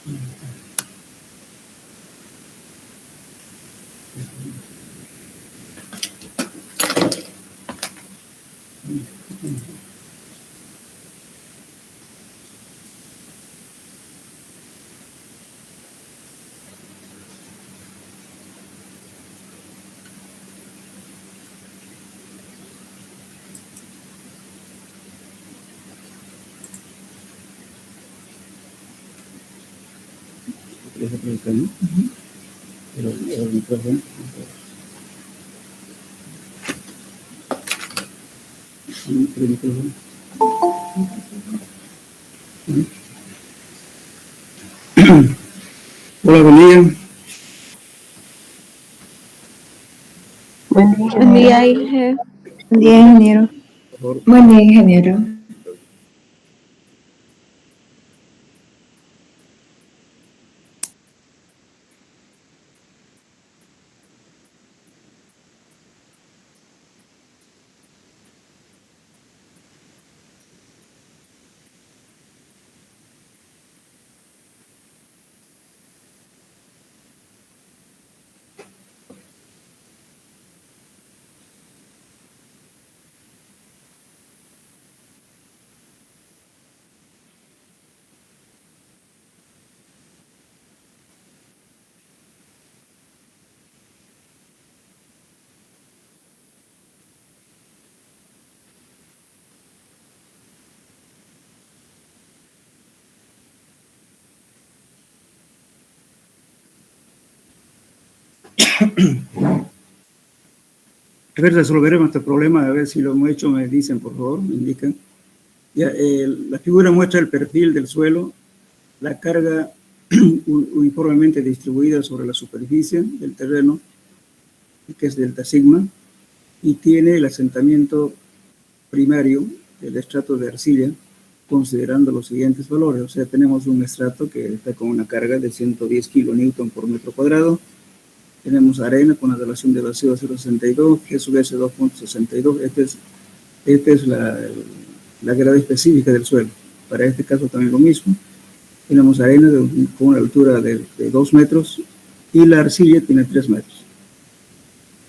El micrófono. Hola, buen día. Buen día, Inge. Buen día, ingeniero. Por favor. Buen día, ingeniero. A ver, resolveremos este problema, a ver si lo hemos hecho, me dicen, por favor, me indican. Ya, la figura muestra el perfil del suelo, la carga uniformemente distribuida sobre la superficie del terreno, que es delta sigma, y tiene el asentamiento primario del estrato de arcilla, considerando los siguientes valores. O sea, tenemos un estrato que está con una carga de 110 kilonewton por metro cuadrado. Tenemos arena con una relación de vacío de 0,62, G sub S 2.62. Esta es la grado específica del suelo. Para este caso también lo mismo. Tenemos arena con una altura de 2 metros y la arcilla tiene 3 metros.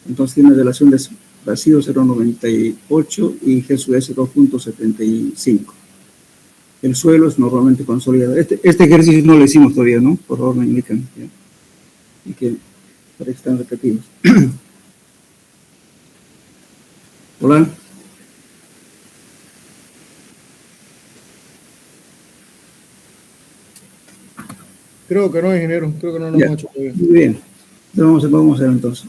Entonces tiene relación de vacío 0,98 y G sub S 2.75. El suelo es normalmente consolidado. Este ejercicio no lo hicimos todavía, ¿no? Por favor, me indican. ¿Ya? Y que para que están repetidos. Hola. Creo que no, ingeniero. Creo que no lo hemos hecho todavía. Muy bien. Vamos a hacer entonces.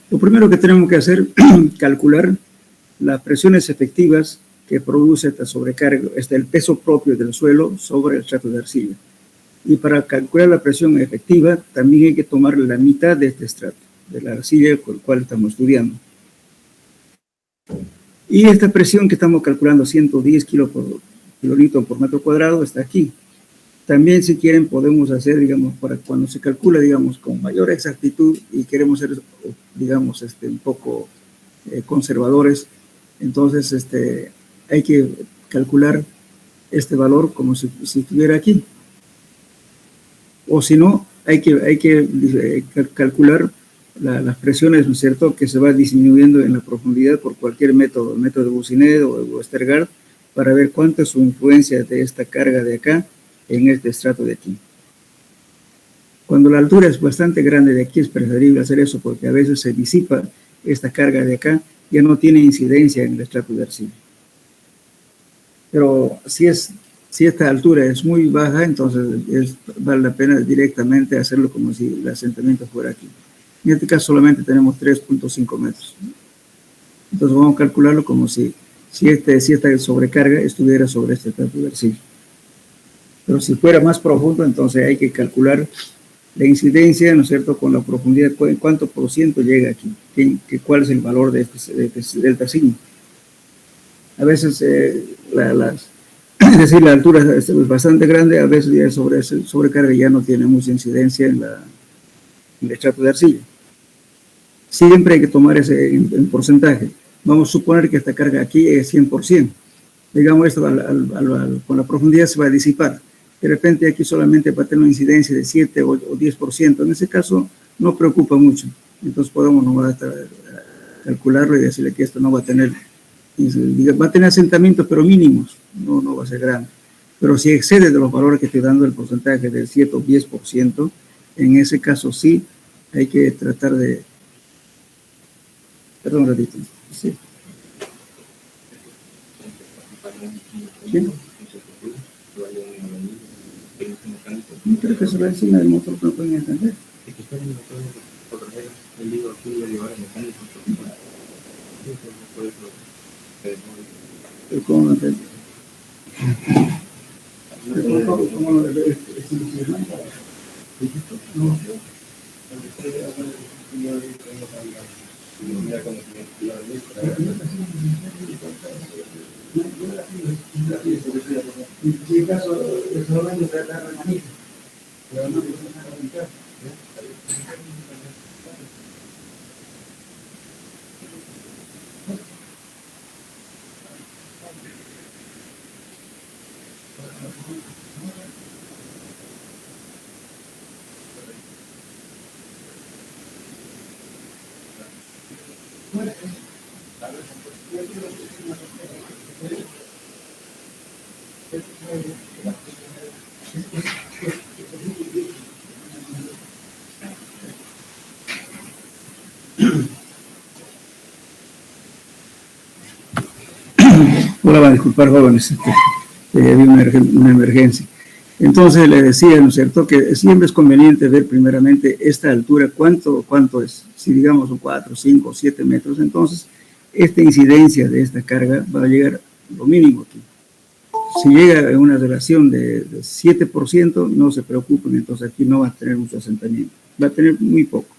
Lo primero que tenemos que hacer es calcular las presiones efectivas que produce esta sobrecarga, el peso propio del suelo sobre el estrato de arcilla. Y para calcular la presión efectiva, también hay que tomar la mitad de este estrato, de la arcilla con el cual estamos estudiando. Y esta presión que estamos calculando, 110 kilonewton por metro cuadrado, está aquí. También, si quieren, podemos hacer, digamos, para cuando se calcula, digamos, con mayor exactitud y queremos ser, digamos, un poco conservadores, entonces hay que calcular este valor como si estuviera aquí. O si no, hay que calcular las presiones, ¿no es cierto?, que se va disminuyendo en la profundidad por cualquier método de Bussinet o Westergaard, para ver cuánta es su influencia de esta carga de acá en este estrato de aquí. Cuando la altura es bastante grande de aquí, es preferible hacer eso porque a veces se disipa esta carga de acá, ya no tiene incidencia en el estrato de arcilla. Pero si esta altura es muy baja, entonces vale la pena directamente hacerlo como si el asentamiento fuera aquí. En este caso solamente tenemos 3.5 metros. Entonces vamos a calcularlo como si esta sobrecarga estuviera sobre este estrato de arcilla. Pero si fuera más profundo, entonces hay que calcular la incidencia, ¿no es cierto?, con la profundidad, cuánto por ciento llega aquí, cuál es el valor de este delta sigma. A veces, es decir, la altura es bastante grande, a veces ya sobrecarga ya no tiene mucha incidencia en el estrato de arcilla. Siempre hay que tomar ese en porcentaje. Vamos a suponer que esta carga aquí es 100%. Digamos, esto con la profundidad se va a disipar. de repente aquí solamente va a tener una incidencia de 7 o 10%. En ese caso no preocupa mucho. Entonces podemos nomás calcularlo y decirle que esto no va a tener asentamientos, pero mínimos, no va a ser grande. Pero si excede de los valores que estoy dando, el porcentaje del 7 o 10%, en ese caso sí hay que tratar de... Perdón un ratito. Sí. ¿Sí? Creo que se va encima del motor, pero pueden entender. ¿Cómo lo entiendes? ¿Cómo lo ves? En caso de solamente tratar de manita, pero no se Ahora van a disculpar, jóvenes, había una emergencia. Entonces le decía, ¿no es cierto?, que siempre es conveniente ver primeramente esta altura, cuánto es. Si digamos son 4, 5, 7 metros, entonces esta incidencia de esta carga va a llegar lo mínimo aquí. Si llega a una relación de 7%, no se preocupen, entonces aquí no va a tener mucho asentamiento, va a tener muy poco.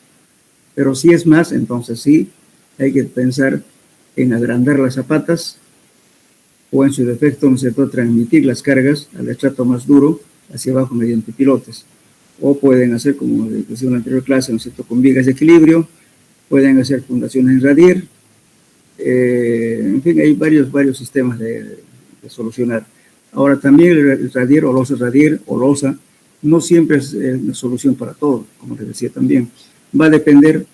Pero si es más, entonces sí, hay que pensar en agrandar las zapatas o en su defecto, ¿no es cierto?, transmitir las cargas al estrato más duro hacia abajo mediante pilotes. O pueden hacer, como decía en la anterior clase, ¿no es cierto?, con vigas de equilibrio, pueden hacer fundaciones en radier, en fin, hay varios sistemas de solucionar. Ahora también el radier o losa no siempre es una solución para todo, como les decía también. Va a depender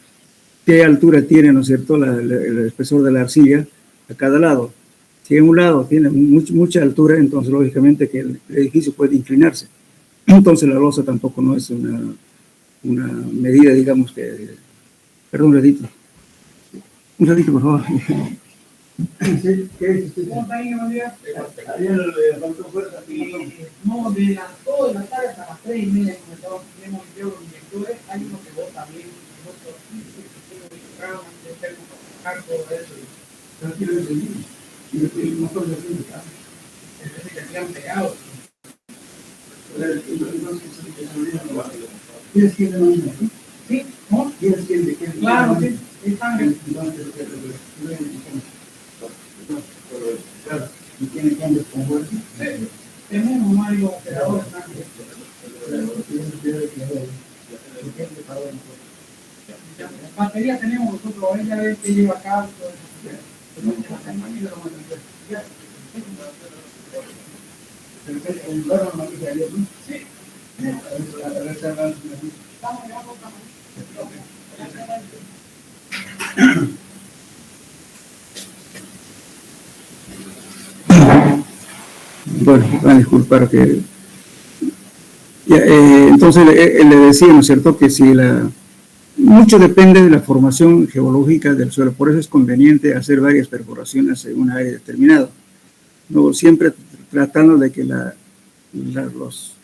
qué altura tiene, ¿no es cierto?, el espesor de la arcilla a cada lado. Si en un lado tiene mucha altura, entonces lógicamente que el edificio puede inclinarse. Entonces la losa tampoco no es una medida, digamos que... Perdón, un ratito, por favor. ¿Sí? ¿Qué es usted? ¿Cómo está ahí, María? Ayer le faltó fuerza. No, de las 2 de la tarde hasta las 3:30, como hemos llevado los directores, hay uno que vota bien, otro tranquilo, y el motor de fin, es que se han pegado. ¿Tienes que ir de mañana? Sí, ¿no? ¿Tienes que ir de qué? Claro, sí, están. Claro, ¿y tiene cambios con fuerza? Sí, tenemos varios operadores también. La batería tenemos nosotros, ella ve que lleva acá. Sí. Bueno, van a disculpar que... entonces le decía, ¿no es cierto?, que si mucho depende de la formación geológica del suelo, por eso es conveniente hacer varias perforaciones en un área determinada, ¿no? Siempre tratando de que los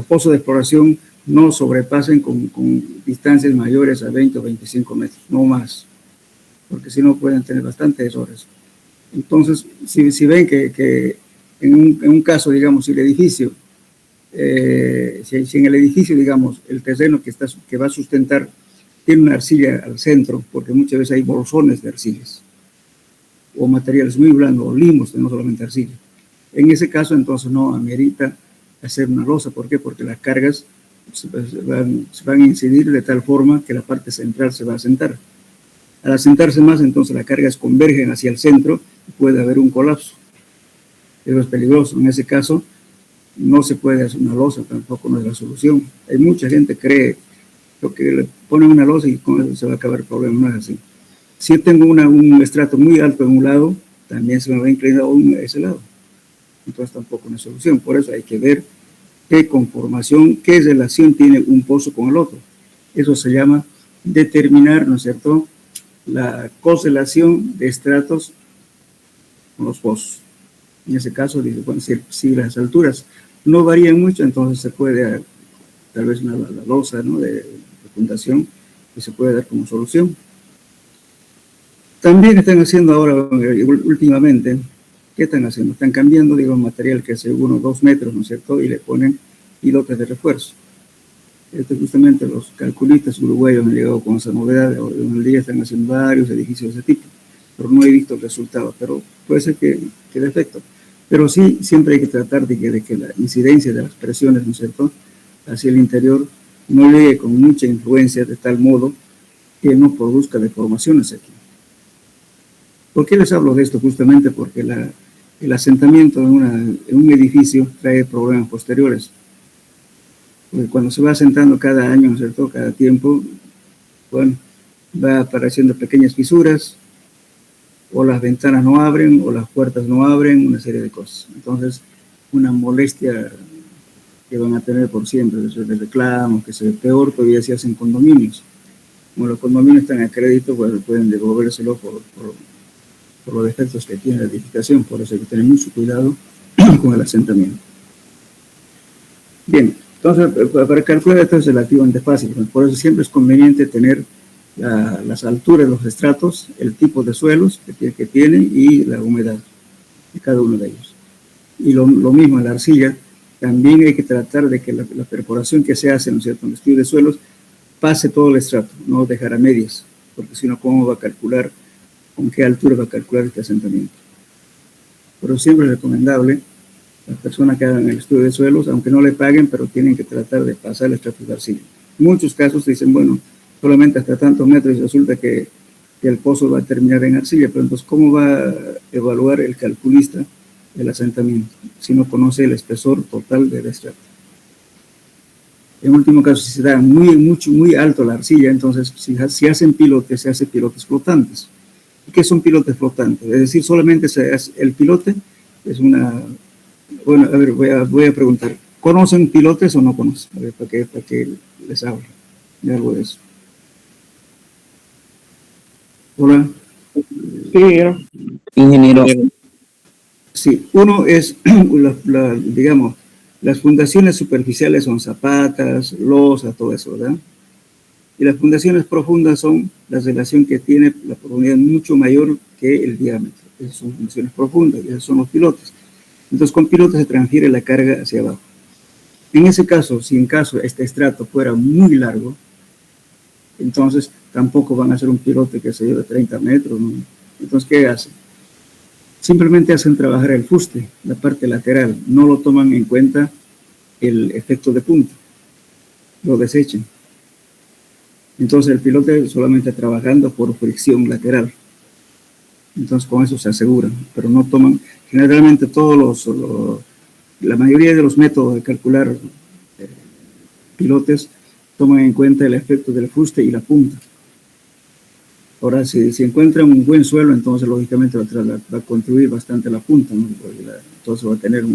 pozos de exploración no sobrepasen con distancias mayores a 20 o 25 metros, no más, porque si no pueden tener bastantes errores. Entonces, si ven que en un caso, digamos, si el edificio, si en el edificio, digamos, el terreno que va a sustentar tiene una arcilla al centro, porque muchas veces hay bolsones de arcillas, o materiales muy blandos, o limos, no solamente arcilla. En ese caso, entonces, no amerita hacer una losa. ¿Por qué? Porque las cargas se van a incidir de tal forma que la parte central se va a asentar. Al asentarse más, entonces las cargas convergen hacia el centro y puede haber un colapso. Eso es peligroso. En ese caso, no se puede hacer una losa, tampoco no es la solución. Hay mucha gente que cree que le ponen una losa y con eso se va a acabar el problema, no es así. Si yo tengo un estrato muy alto en un lado, también se me va a inclinar aún a ese lado. Entonces tampoco es una solución. Por eso hay que ver qué conformación, qué relación tiene un pozo con el otro. Eso se llama determinar, ¿no es cierto?, la correlación de estratos con los pozos. En ese caso, dice, bueno, si las alturas no varían mucho, entonces se puede, tal vez la losa, ¿no?, de fundación, que se puede dar como solución. También están haciendo ahora, últimamente, ¿qué están haciendo? Están cambiando, digo, material que es 1 o 2 metros, ¿no es cierto?, y le ponen pilotes de refuerzo. Justamente los calculistas uruguayos han llegado con esa novedad. En el día están haciendo varios edificios de ese tipo, pero no he visto el resultado, pero puede ser que dé efecto. Pero sí, siempre hay que tratar de que la incidencia de las presiones, ¿no es cierto?, hacia el interior no llegue con mucha influencia, de tal modo que no produzca deformaciones aquí. ¿Por qué les hablo de esto? Justamente porque el asentamiento en un edificio trae problemas posteriores. Porque cuando se va asentando cada año, ¿no es cierto?, cada tiempo, bueno, va apareciendo pequeñas fisuras, o las ventanas no abren, o las puertas no abren, una serie de cosas. Entonces, una molestia que van a tener por siempre, de reclamos, que se peor todavía si hacen condominios. Como los condominios están a crédito, pues pueden devolvérselo por los defectos que tiene la edificación. Por eso hay que tener mucho cuidado con el asentamiento. Bien, entonces para calcular esto es relativamente fácil. Por eso siempre es conveniente tener las alturas de los estratos, el tipo de suelos que tiene y la humedad de cada uno de ellos. Y lo mismo en la arcilla, también hay que tratar de que la perforación que se hace, ¿no es cierto?, en el estudio de suelos, pase todo el estrato, no dejar a medias, porque si no, ¿cómo va a calcular, con qué altura va a calcular este asentamiento? Pero siempre es recomendable las personas que hagan el estudio de suelos, aunque no le paguen, pero tienen que tratar de pasar el estrato de arcilla. En muchos casos dicen, bueno, solamente hasta tantos metros y resulta que el pozo va a terminar en arcilla, pero entonces, ¿cómo va a evaluar el calculista el asentamiento si no conoce el espesor total del estrato? En último caso, si se da muy alto la arcilla, entonces si hacen pilotes, se hacen pilotes flotantes. ¿Y qué son pilotes flotantes? Es decir, solamente el pilote es una... Bueno, a ver, voy a preguntar, ¿conocen pilotes o no conocen? A ver, para que les hable de algo de eso. Hola. Ingeniero. Sí, uno es, digamos, las fundaciones superficiales son zapatas, losas, todo eso, ¿verdad? Y las fundaciones profundas son la relación que tiene la profundidad mucho mayor que el diámetro. Esas son fundaciones profundas y esos son los pilotes. Entonces, con pilotes se transfiere la carga hacia abajo. En ese caso, si en caso este estrato fuera muy largo, entonces tampoco van a hacer un pilote que se lleve 30 metros, ¿no? Entonces, ¿qué hacen? Simplemente hacen trabajar el fuste, la parte lateral, no lo toman en cuenta el efecto de punta, lo desechan. Entonces el pilote solamente trabajando por fricción lateral. Entonces con eso se aseguran, pero no toman, generalmente la mayoría de los métodos de calcular pilotes toman en cuenta el efecto del fuste y la punta. Ahora, si encuentran un buen suelo, entonces lógicamente va a contribuir bastante la punta, ¿no? Entonces va a tener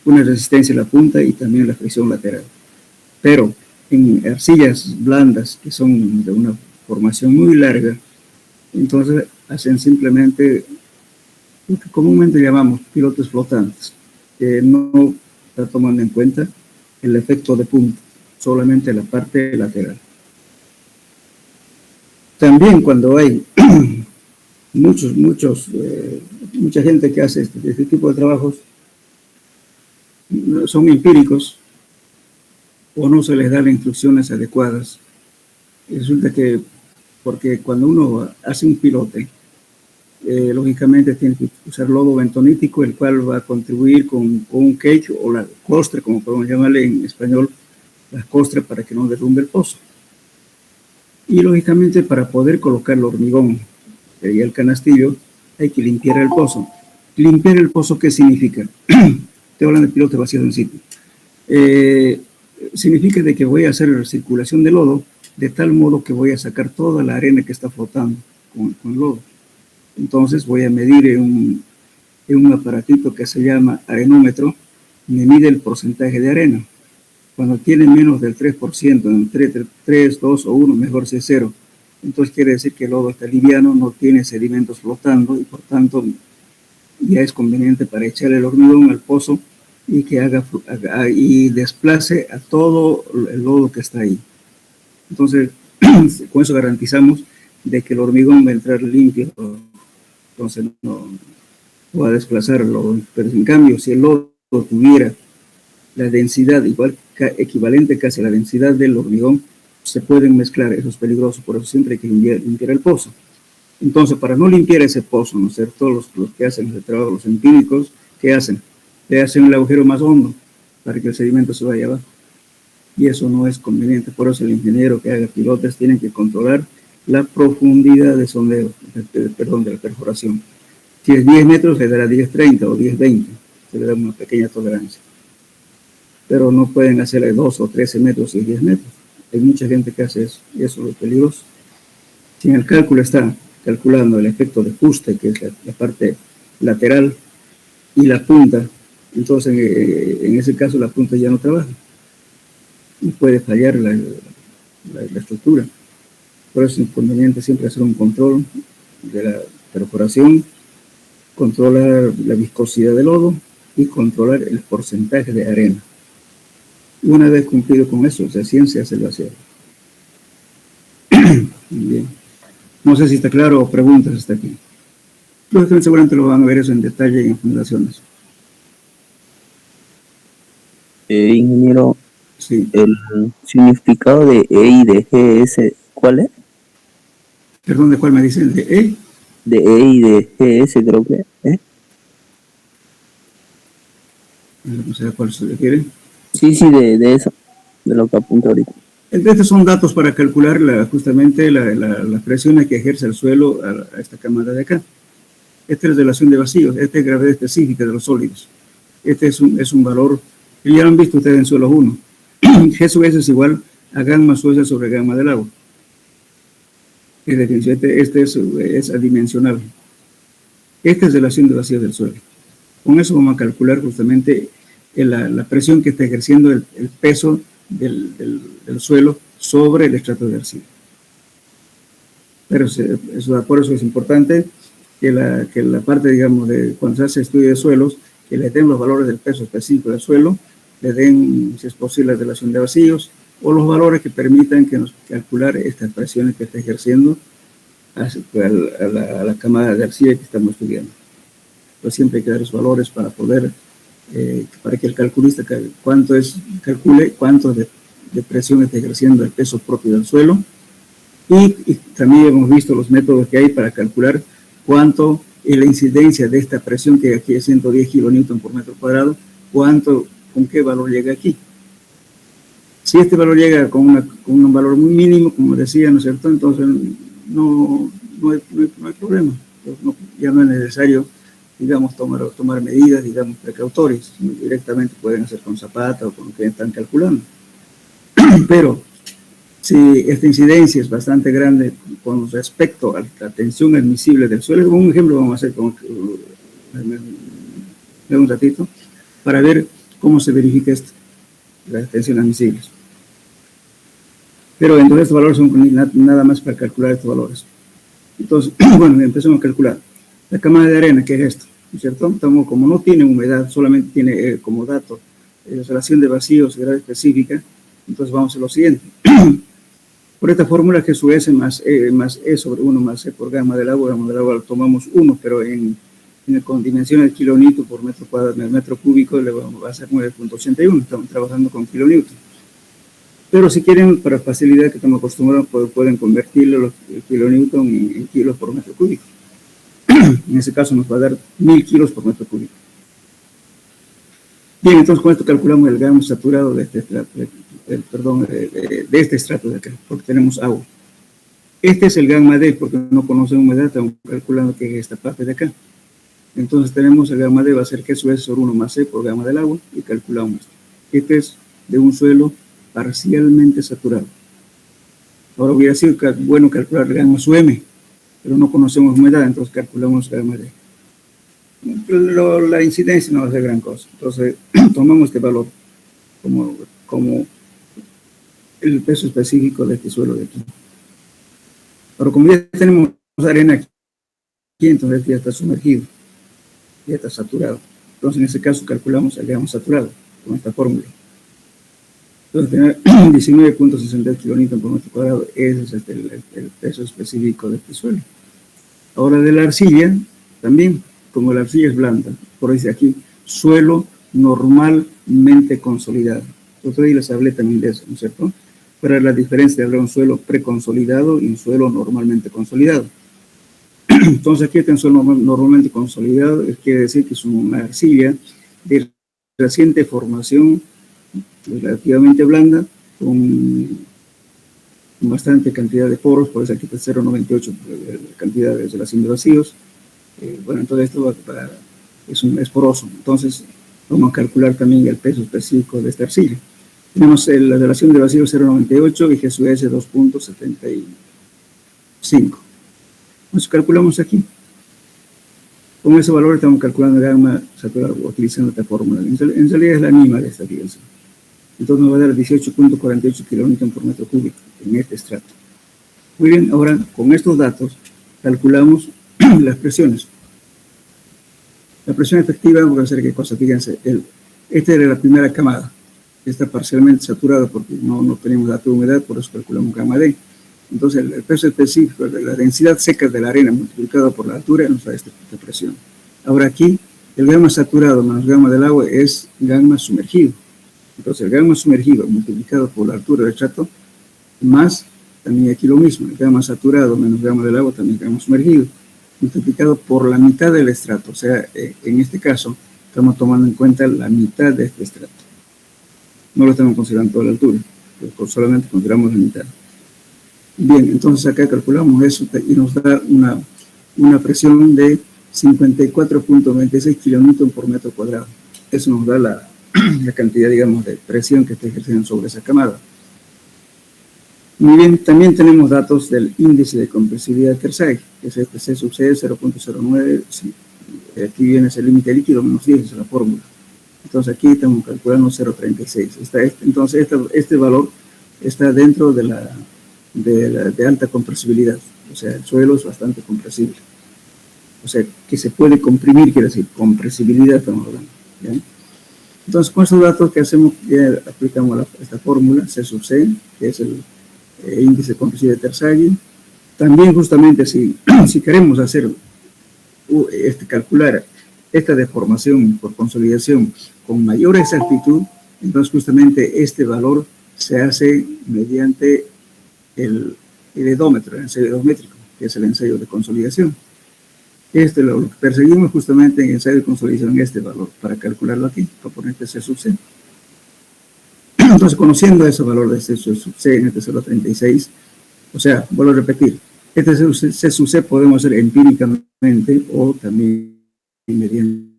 una resistencia a la punta y también la fricción lateral. Pero en arcillas blandas, que son de una formación muy larga, entonces hacen simplemente lo que comúnmente llamamos pilotes flotantes, que no está tomando en cuenta el efecto de punta, solamente la parte lateral. También cuando hay mucha gente que hace este tipo de trabajos, son empíricos o no se les da las instrucciones adecuadas. Y resulta que, porque cuando uno hace un pilote, lógicamente tiene que usar lodo bentonítico, el cual va a contribuir con un cage o la costra, como podemos llamarle en español, la costra para que no derrumbe el pozo. Y lógicamente para poder colocar el hormigón y el canastillo hay que limpiar el pozo. ¿Limpiar el pozo qué significa? Estoy hablando de pilotes vacíos en sitio. Significa de que voy a hacer circulación de lodo de tal modo que voy a sacar toda la arena que está flotando con lodo. Entonces voy a medir en un aparatito que se llama arenómetro, me mide el porcentaje de arena. Cuando tiene menos del 3%, entre 3, 2 o 1, mejor si es 0. Entonces quiere decir que el lodo está liviano, no tiene sedimentos flotando y por tanto ya es conveniente para echarle el hormigón al pozo y que y desplace a todo el lodo que está ahí. Entonces, con eso garantizamos de que el hormigón va a entrar limpio, entonces no va a desplazar el lodo. Pero en cambio, si el lodo tuviera la densidad equivalente casi a la densidad del hormigón, se pueden mezclar, eso es peligroso, por eso siempre hay que limpiar el pozo. Entonces, para no limpiar ese pozo, ¿no es cierto? Los que hacen el trabajo, los empíricos, ¿qué hacen? Le hacen el agujero más hondo para que el sedimento se vaya abajo. Y eso no es conveniente. Por eso el ingeniero que haga pilotes tiene que controlar la profundidad de sondeo, de la perforación. Si es 10 metros, le dará 10-30 o 10-20. Se le da una pequeña tolerancia. Pero no pueden hacerle 2 o 13 metros y 10 metros. Hay mucha gente que hace eso, y eso es peligroso. Si en el cálculo está calculando el efecto de fuste, que es la parte lateral, y la punta, entonces en ese caso la punta ya no trabaja. Y puede fallar la estructura. Por eso es conveniente siempre hacer un control de la perforación, controlar la viscosidad del lodo y controlar el porcentaje de arena. Una vez cumplido con eso, la ciencia hace el vacío. Bien. No sé si está claro o preguntas hasta aquí. Los que seguramente lo van a ver eso en detalle en fundaciones. Ingeniero, Sí. el significado de E y de G es, ¿cuál es? Perdón, ¿de cuál me dicen? ¿De E? De E y de GS creo que es. No sé a cuál se refiere. Sí, de eso, de lo que apunta ahorita. Estos son datos para calcular justamente las presiones que ejerce el suelo a esta cámara de acá. Esta es relación de vacíos, esta es gravedad específica de los sólidos. Este es un valor que ya lo han visto ustedes en suelo 1. G sub S es igual a gamma sub S sobre gamma del agua. Es decir, este es adimensional. Esta es relación de vacíos del suelo. Con eso vamos a calcular justamente la presión que está ejerciendo el peso del suelo sobre el estrato de arcilla. Pero por eso es importante que la parte, digamos, de cuando se hace estudio de suelos, que le den los valores del peso específico del suelo, le den, si es posible, la relación de vacíos, o los valores que permitan que nos calcular estas presiones que está ejerciendo a la camada de arcilla que estamos estudiando. Pues siempre hay que dar los valores para poder, para que el calculista calcule cuánto de presión está ejerciendo el peso propio del suelo, y también hemos visto los métodos que hay para calcular cuánto es la incidencia de esta presión, que aquí es 110 kilonewton por metro cuadrado, con qué valor llega aquí. Si este valor llega con un valor muy mínimo, como decía, ¿no es cierto?, entonces no hay problema. Ya no es necesario, digamos, tomar medidas, digamos, precautorias. Directamente pueden hacer con zapata o con lo que están calculando. Pero si esta incidencia es bastante grande con respecto a la tensión admisible del suelo, un ejemplo vamos a hacer un ratito, para ver cómo se verifica esto, las tensiones admisibles. Pero entonces estos valores son nada más para calcular estos valores. Entonces, bueno, empezamos a calcular. La cámara de arena, ¿qué es esto? ¿No es cierto? Como no tiene humedad, solamente tiene como dato la relación de vacíos y gravedad específica, entonces vamos a lo siguiente. Por esta fórmula, G sub S más E sobre 1 más E por gamma del agua lo tomamos 1, pero con dimensiones de kilonewton por metro cuadrado, metro cúbico, le va a ser 9.81, estamos trabajando con kilonewton. Pero si quieren, para facilidad que estamos acostumbrados, pueden convertirlo el kilonewton en kilos por metro cúbico. En ese caso nos va a dar 1000 kilos por metro cúbico. Bien, entonces con esto calculamos el gamma saturado de este estrato de acá, porque tenemos agua. Este es el gamma D, porque no conoce humedad, estamos calculando que es esta parte de acá. Entonces tenemos el gamma D va a ser que S sobre 1 más C por gamma del agua y calculamos. Este es de un suelo parcialmente saturado. Ahora hubiera sido bueno calcular el gamma sub M, pero no conocemos humedad, entonces calculamos gamma D. La incidencia no va a ser gran cosa. Entonces tomamos este valor como el peso específico de este suelo de aquí. Pero como ya tenemos arena aquí, entonces ya está sumergido, ya está saturado. Entonces en ese caso calculamos el gamma saturado con esta fórmula. Entonces tener 19.60 kilonewton por metro cuadrado, ese es el peso específico de este suelo. Ahora de la arcilla, también, como la arcilla es blanda, por dice aquí, suelo normalmente consolidado. Otro día les hablé también de eso, ¿no es cierto? Pero la diferencia de hablar de un suelo preconsolidado y un suelo normalmente consolidado. Entonces aquí está un suelo normalmente consolidado, quiere decir que es una arcilla de reciente formación, relativamente blanda, con bastante cantidad de poros, por eso aquí está 0,98 cantidad de relación de vacíos. Bueno, entonces esto es poroso. Entonces vamos a calcular también el peso específico de esta arcilla. Tenemos la relación de vacío 0,98 y G sub S 2.75. Entonces calculamos aquí. Con ese valor estamos calculando el gamma saturado utilizando esta fórmula. En realidad es la misma de esta fíjense. Entonces nos va a dar 18.48 kilonewton por metro cúbico en este estrato. Muy bien, ahora con estos datos calculamos las presiones. La presión efectiva, vamos a hacer qué cosa, fíjense, esta era la primera camada. Está parcialmente saturado porque no tenemos dato de humedad, por eso calculamos gamma D. Entonces el peso específico de la densidad seca de la arena multiplicado por la altura nos da esta presión. Ahora aquí el gamma saturado menos gamma del agua es gamma sumergido. Entonces el gamma sumergido multiplicado por la altura del estrato más, también aquí lo mismo, el gamma saturado menos gamma del agua también gamma sumergido, multiplicado por la mitad del estrato. O sea, en este caso estamos tomando en cuenta la mitad de este estrato. No lo estamos considerando toda la altura, solamente consideramos la mitad. Bien, entonces acá calculamos eso y nos da una presión de 54.26 kilonewton por metro cuadrado. Eso nos da la cantidad, digamos, de presión que está ejerciendo sobre esa camada. Muy bien, también tenemos datos del índice de compresibilidad de Tersaghi, que es este C sub C 0.09, aquí viene ese límite líquido, menos 10, es la fórmula. Entonces aquí estamos calculando 0.36. Entonces este valor está dentro de alta compresibilidad, o sea, el suelo es bastante compresible. O sea, que se puede comprimir, quiere decir, compresibilidad estamos hablando. ¿Ya? Entonces, con estos datos que hacemos, ya aplicamos esta fórmula, C sub C, que es el índice de compresibilidad de Tersaghi. También, justamente, si queremos hacer, calcular esta deformación por consolidación con mayor exactitud, entonces, justamente, este valor se hace mediante el edómetro, el ensayo edométrico, que es el ensayo de consolidación. Lo que perseguimos justamente en el ensayo de consolidación en este valor, para calcularlo aquí, para poner este C sub C. Entonces, conociendo ese valor de C sub C en este 0.36, o sea, vuelvo a repetir, este C sub C podemos hacer empíricamente o también mediante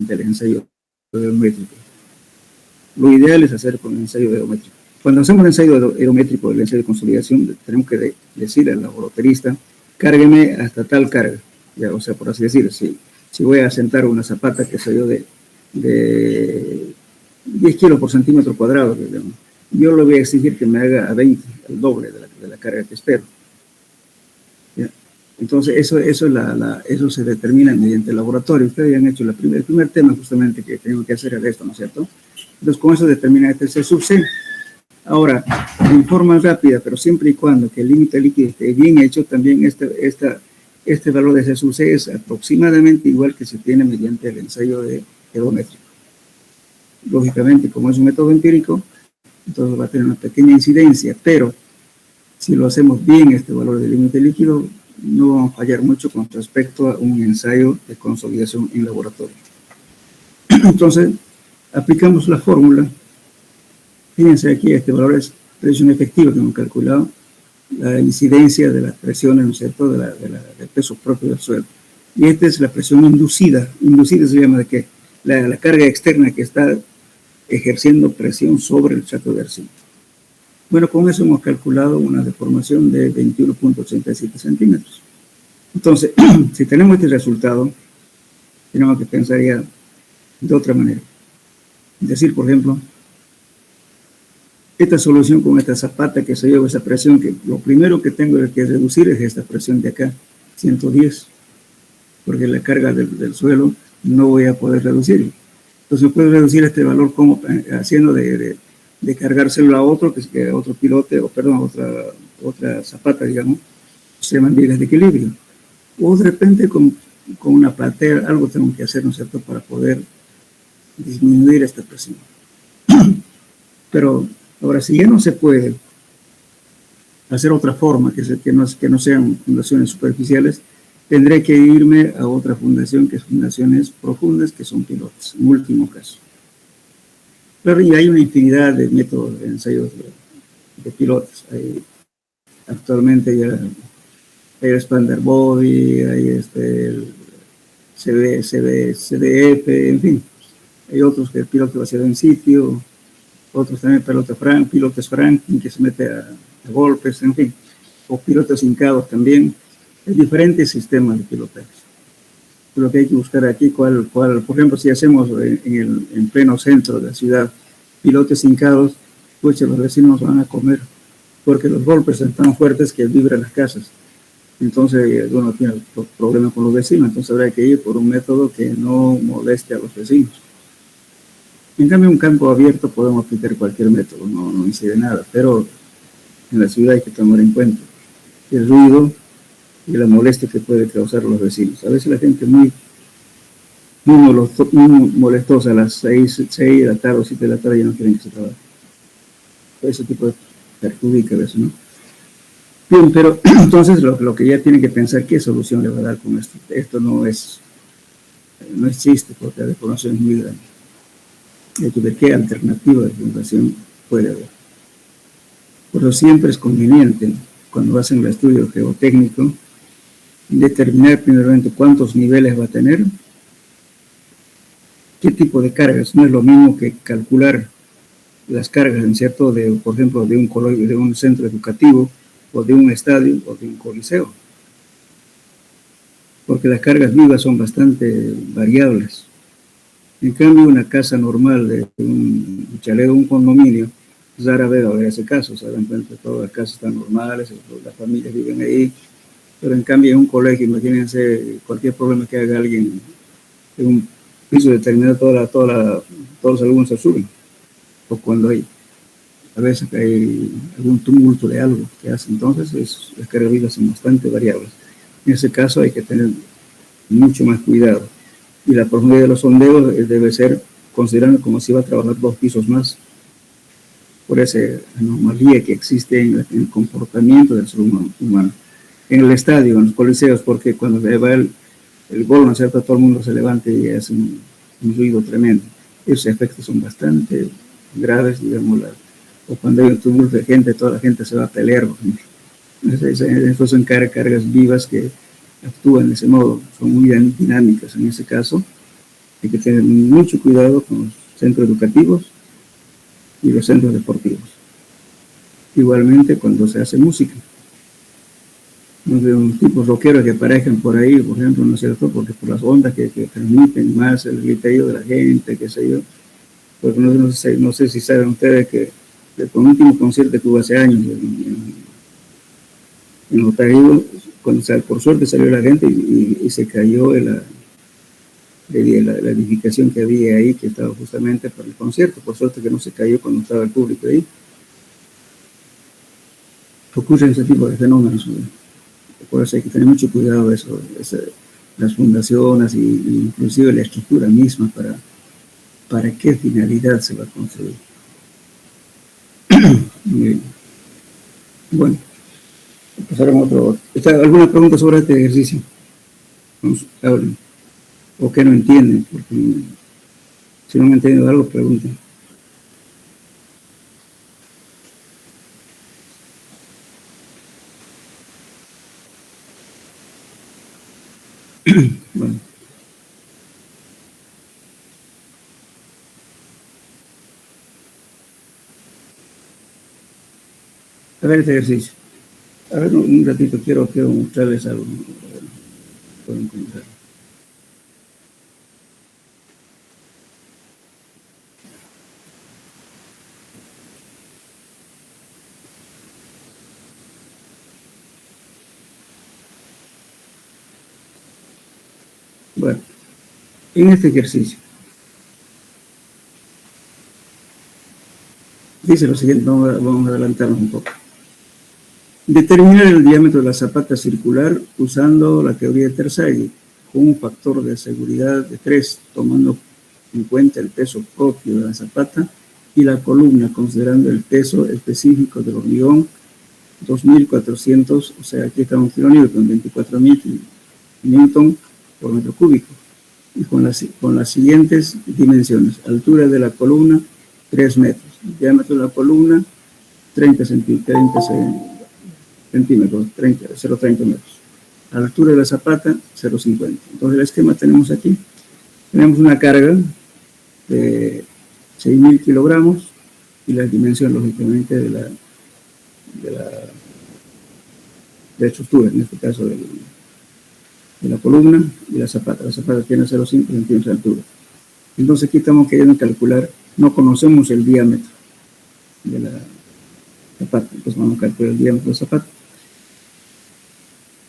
el ensayo edométrico. Lo ideal es hacer con el ensayo edométrico. Cuando hacemos el ensayo edométrico, el ensayo de consolidación, tenemos que decirle al laboratorista, cárgueme hasta tal carga. Ya, o sea, por así decirlo, si voy a sentar una zapata que soy yo de 10 kilos por centímetro cuadrado, yo le voy a exigir que me haga a 20, el doble de la carga que espero. ¿Ya? Entonces, eso se determina mediante el laboratorio. Ustedes ya han hecho el primer tema justamente que tengo que hacer es esto, ¿no es cierto? Entonces, con eso determina este C sub C. Ahora, en forma rápida, pero siempre y cuando que el límite líquido esté bien hecho, también este valor de C sub C es aproximadamente igual que se tiene mediante el ensayo edométrico. Lógicamente, como es un método empírico, entonces va a tener una pequeña incidencia, pero si lo hacemos bien, este valor del límite líquido, no vamos a fallar mucho con respecto a un ensayo de consolidación en laboratorio. Entonces, aplicamos la fórmula. Fíjense aquí, este valor es presión efectiva que hemos calculado, la incidencia de las presiones, ¿no es cierto?, del peso propio del suelo. Y esta es la presión inducida. Inducida se llama de que la carga externa que está ejerciendo presión sobre el chato de arcilla. Bueno, con eso hemos calculado una deformación de 21.87 centímetros. Entonces, si tenemos este resultado, tenemos que pensar ya de otra manera. Es decir, por ejemplo, esta solución con esta zapata que se lleva esa presión, que lo primero que tengo que reducir es esta presión de acá, 110, porque la carga del suelo no voy a poder reducirlo. Entonces puedo reducir este valor como haciendo de cargárselo a otro, que a otro pilote, o perdón, otra zapata, digamos, se llaman vigas de equilibrio. O de repente con una platea, algo tengo que hacer, ¿no es cierto?, para poder disminuir esta presión. Pero ahora, si ya no se puede hacer otra forma, que no sean fundaciones superficiales, tendré que irme a otra fundación, que es fundaciones profundas, que son pilotes, en último caso. Claro, y hay una infinidad de métodos de ensayos de pilotes. Actualmente ya hay el Expander Body, hay el CDF, en fin. Hay otros que el piloto va a ser en sitio, otros también pilotos Franklin, que se mete a golpes, en fin. O pilotos hincados también. Hay diferentes sistemas de pilotaje. Lo que hay que buscar aquí, por ejemplo, si hacemos en pleno centro de la ciudad pilotes hincados, pues los vecinos van a comer, porque los golpes son tan fuertes que vibran las casas. Entonces uno tiene problemas con los vecinos, entonces habrá que ir por un método que no moleste a los vecinos. En cambio, en un campo abierto podemos aplicar cualquier método, no incide nada, pero en la ciudad hay que tomar en cuenta el ruido y la molestia que puede causar a los vecinos. A veces la gente muy molestosa a las 6 de la tarde o 7 de la tarde ya no quieren que se trabaje. Ese tipo de perjudica eso, ¿no? Bien, pero entonces lo que ya tienen que pensar, ¿qué solución le va a dar con esto? Esto no existe porque la deformación es muy grande. Hay que ver qué alternativa de fundación puede haber. Por eso siempre es conveniente, cuando hacen el estudio geotécnico, determinar primeramente cuántos niveles va a tener, qué tipo de cargas. No es lo mismo que calcular las cargas, ¿en cierto?, por ejemplo, de un colegio, de un centro educativo, o de un estadio, o de un coliseo. Porque las cargas vivas son bastante variables. En cambio, una casa normal de un chalet o un condominio, rara vez va a haber ese caso. Se dan cuenta que todas las casas están normales, las familias viven ahí. Pero en cambio, en un colegio, imagínense cualquier problema que haga alguien en un piso determinado, todos los alumnos se suben. O cuando a veces hay algún tumulto de algo que hace, entonces las cargas vivas son bastante variables. En ese caso hay que tener mucho más cuidado. Y la profundidad de los sondeos debe ser considerando como si va a trabajar 2 pisos más, por esa anomalía que existe en el comportamiento del ser humano. En el estadio, en los coliseos, porque cuando va el gol, ¿no es cierto?, todo el mundo se levanta y hace un ruido tremendo. Esos efectos son bastante graves, digamos, o cuando hay un tumulto de gente, toda la gente se va a pelear. Estos son cargas vivas que actúan de ese modo, son muy dinámicas. En ese caso, hay que tener mucho cuidado con los centros educativos y los centros deportivos. Igualmente cuando se hace música. No veo unos tipos rockeros que aparezcan por ahí, por ejemplo, ¿no es cierto?, porque por las ondas que transmiten más el griterío de la gente, qué sé yo. Porque no sé si saben ustedes que el último concierto que hubo hace años en Otario, por suerte salió la gente y se cayó la edificación que había ahí, que estaba justamente para el concierto. Por suerte que no se cayó cuando estaba el público ahí. Ocurren ese tipo de fenómenos. Por eso hay que tener mucho cuidado de eso, las fundaciones e inclusive la estructura misma para qué finalidad se va a construir. Muy bien. Bueno, pasaremos a otro. ¿Alguna pregunta sobre este ejercicio? Hablen. ¿O que no entienden? Porque si no han entendido algo, pregunten. Bueno. A ver este ejercicio. A ver, un ratito quiero mostrarles algo. Pueden comenzar. Bueno, en este ejercicio dice lo siguiente, vamos a adelantarnos un poco. Determinar el diámetro de la zapata circular usando la teoría de Terzaghi con un factor de seguridad de 3, tomando en cuenta el peso propio de la zapata y la columna, considerando el peso específico del hormigón, 2.400, o sea, aquí estamos en kilonewton, 24.000 newton por metro cúbico, y con las siguientes dimensiones: altura de la columna, 3 metros, diámetro de la columna, 0.30 metros, altura de la zapata, 0.50. Entonces el esquema tenemos aquí, tenemos una carga de 6.000 kilogramos y la dimensión, lógicamente, de la estructura, en este caso de la columna y la zapata. La zapata tiene 0.5 centímetros de altura. Entonces aquí estamos queriendo calcular, no conocemos el diámetro de la zapata, entonces vamos a calcular el diámetro de la zapata.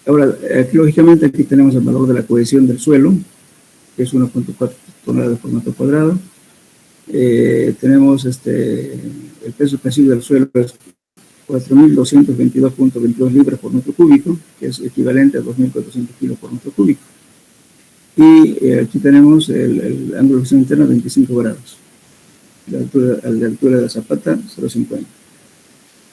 Ahora, lógicamente aquí tenemos el valor de la cohesión del suelo, que es 1.4 toneladas por metro cuadrado. Tenemos el peso pasivo del suelo es 4.222.22 libras por metro cúbico, que es equivalente a 2.400 kilos por metro cúbico. Y aquí tenemos el ángulo de flexión interna, 25 grados. La altura de la zapata, 0.50.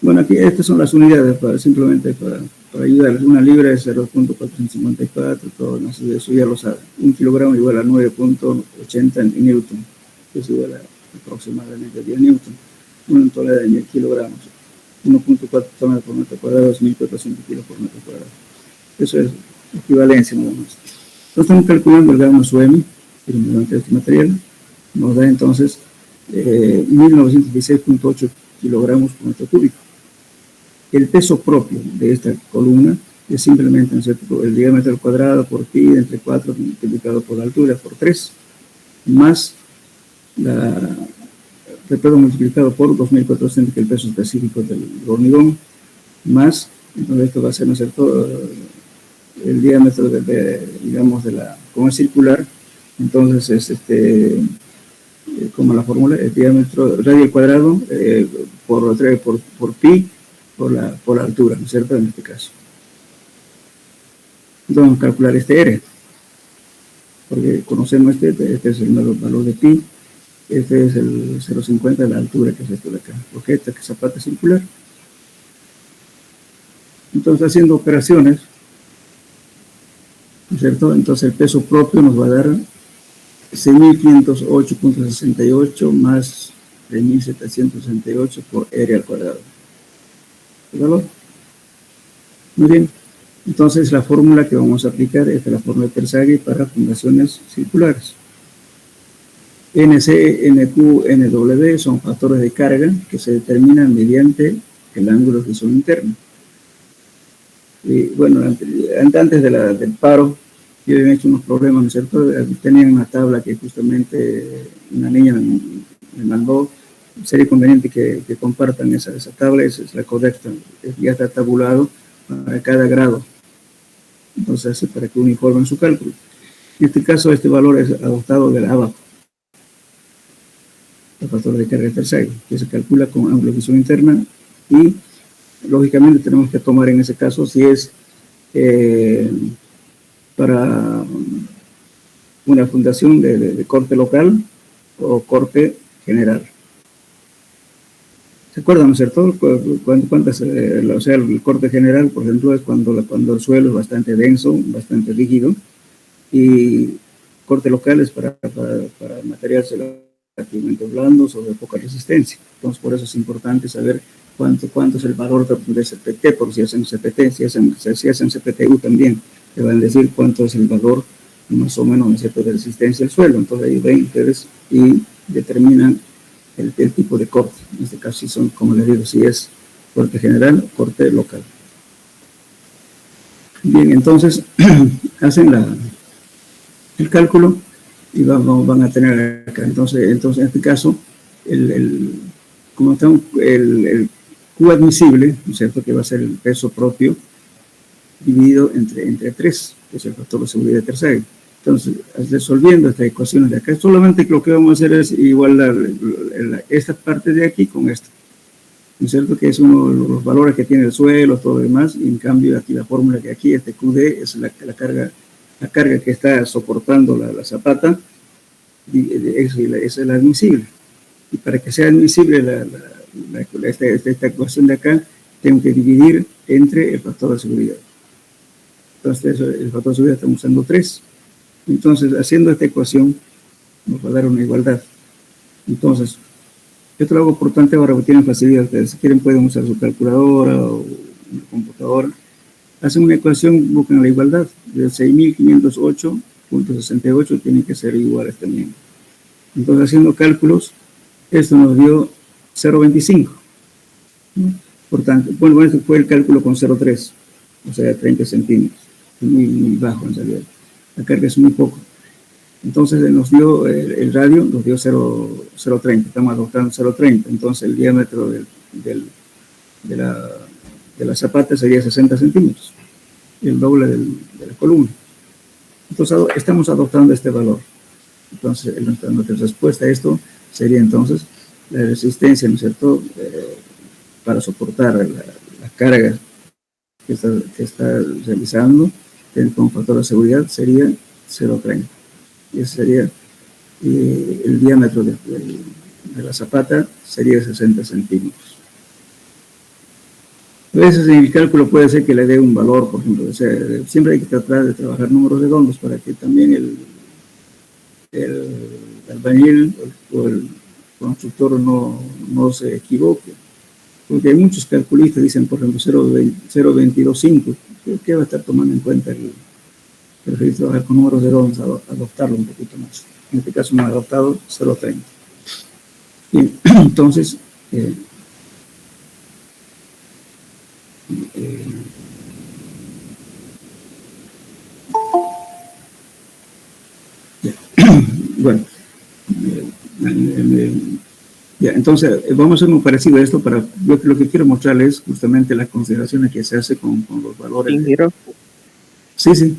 Bueno, aquí estas son las unidades, simplemente para ayudarles. Una libra es 0.454, todo eso ya lo saben. 1 kilogramo igual a 9.80 newton, que es igual a aproximadamente 10 newton. 1 tonelada de 1.000 kilogramos. 1.4 toneladas por metro cuadrado es 1.400 kilos por metro cuadrado. Eso es equivalencia, nada más. Entonces estamos calculando el gramo SUEMI, de este material, nos da entonces 1.916.8 kilogramos por metro cúbico. El peso propio de esta columna es simplemente el diámetro al cuadrado por pi entre 4 multiplicado por la altura por 3, más el peso multiplicado por 2.400, que es el peso específico del hormigón, más, entonces esto va a ser, ¿no es cierto?, el diámetro digamos, como es circular, entonces es como la fórmula, el diámetro radio al cuadrado por pi por la altura, ¿no es cierto?, en este caso. Entonces vamos a calcular este R, porque conocemos este es el valor de pi, este es el 0.50 de la altura, que es esto de acá, porque esta es zapata circular. Entonces, haciendo operaciones, ¿no es cierto?, entonces el peso propio nos va a dar 6.508.68 más 3.768 por R al cuadrado. ¿El valor? Muy bien. Entonces la fórmula que vamos a aplicar es la fórmula de Terzaghi para fundaciones circulares. NC, NQ, NW son factores de carga que se determinan mediante el ángulo de flexión interna. Y bueno, antes del paro, yo había hecho unos problemas, ¿no es cierto? Tenían una tabla que justamente una niña me mandó. Sería conveniente que compartan esa tabla, esa es la correcta, ya está tabulado para cada grado, entonces para que uniformen su cálculo. En este caso, este valor es adoptado del abajo, el factor de carga de Terzaghi, que se calcula con ángulo de flexión interna, y lógicamente tenemos que tomar en ese caso si es para una fundación de corte local o corte general. ¿Se acuerdan, no es cierto? ¿Cuántas, o sea, el corte general, por ejemplo, es cuando el suelo es bastante denso, bastante rígido, y corte local es para materiales relativamente blandos o de poca resistencia. Entonces, por eso es importante saber cuánto es el valor de CPT, por si hacen CPT, si hacen CPTU también, te van a decir cuánto es el valor más o menos, ¿no es cierto?, de resistencia al suelo. Entonces ahí ven ustedes y determinan el tipo de corte. En este caso, si son, como les digo, si es corte general o corte local. Bien, entonces hacen el cálculo y van a tener acá. Entonces en este caso, como está el Q admisible, ¿no es cierto?, que va a ser el peso propio dividido entre 3, que es el factor de seguridad de Tersaghi. Entonces, resolviendo estas ecuaciones de acá, solamente lo que vamos a hacer es igualar esta parte de aquí con esta. ¿No es cierto?, que es uno de los valores que tiene el suelo, todo lo demás, y en cambio aquí la fórmula que aquí, este QD, es la carga que está soportando la zapata, esa es la admisible. Y para que sea admisible esta ecuación de acá, tengo que dividir entre el factor de seguridad. Entonces, el factor de seguridad estamos usando 3. Entonces, haciendo esta ecuación, nos va a dar una igualdad. Entonces, esto lo hago importante ahora porque tienen facilidad. Ustedes, si quieren, pueden usar su calculadora o una computadora. Hacen una ecuación, buscan la igualdad. De 6.508.68 tienen que ser iguales también. Entonces, haciendo cálculos, esto nos dio 0.25. Por tanto, bueno, este fue el cálculo con 0.3, o sea, 30 centímetros. Muy bajo en realidad. La carga es muy poco. Entonces nos dio el radio, nos dio 0.30, estamos adoptando 0.30. Entonces el diámetro de la zapata sería 60 centímetros, el doble de la columna. Entonces estamos adoptando este valor. Entonces nuestra respuesta a esto sería entonces la resistencia, ¿no es cierto?, para soportar la carga que está realizando con factor de seguridad sería 0.30. Y ese sería el diámetro de la zapata, sería 60 centímetros. A veces en el cálculo puede ser que le dé un valor, por ejemplo, o sea, siempre hay que tratar de trabajar números redondos para que también el albañil o el constructor no se equivoque. Porque hay muchos calculistas, dicen, por ejemplo, 0.225, ¿qué va a estar tomando en cuenta preferir trabajar con números redondos, adoptarlo un poquito más? En este caso hemos adoptado 0.30. Bien, entonces, bueno, ya, entonces vamos a hacer muy parecido a esto. Para lo que quiero mostrarles justamente las consideraciones que se hace con los valores. Ingeniero, Sí.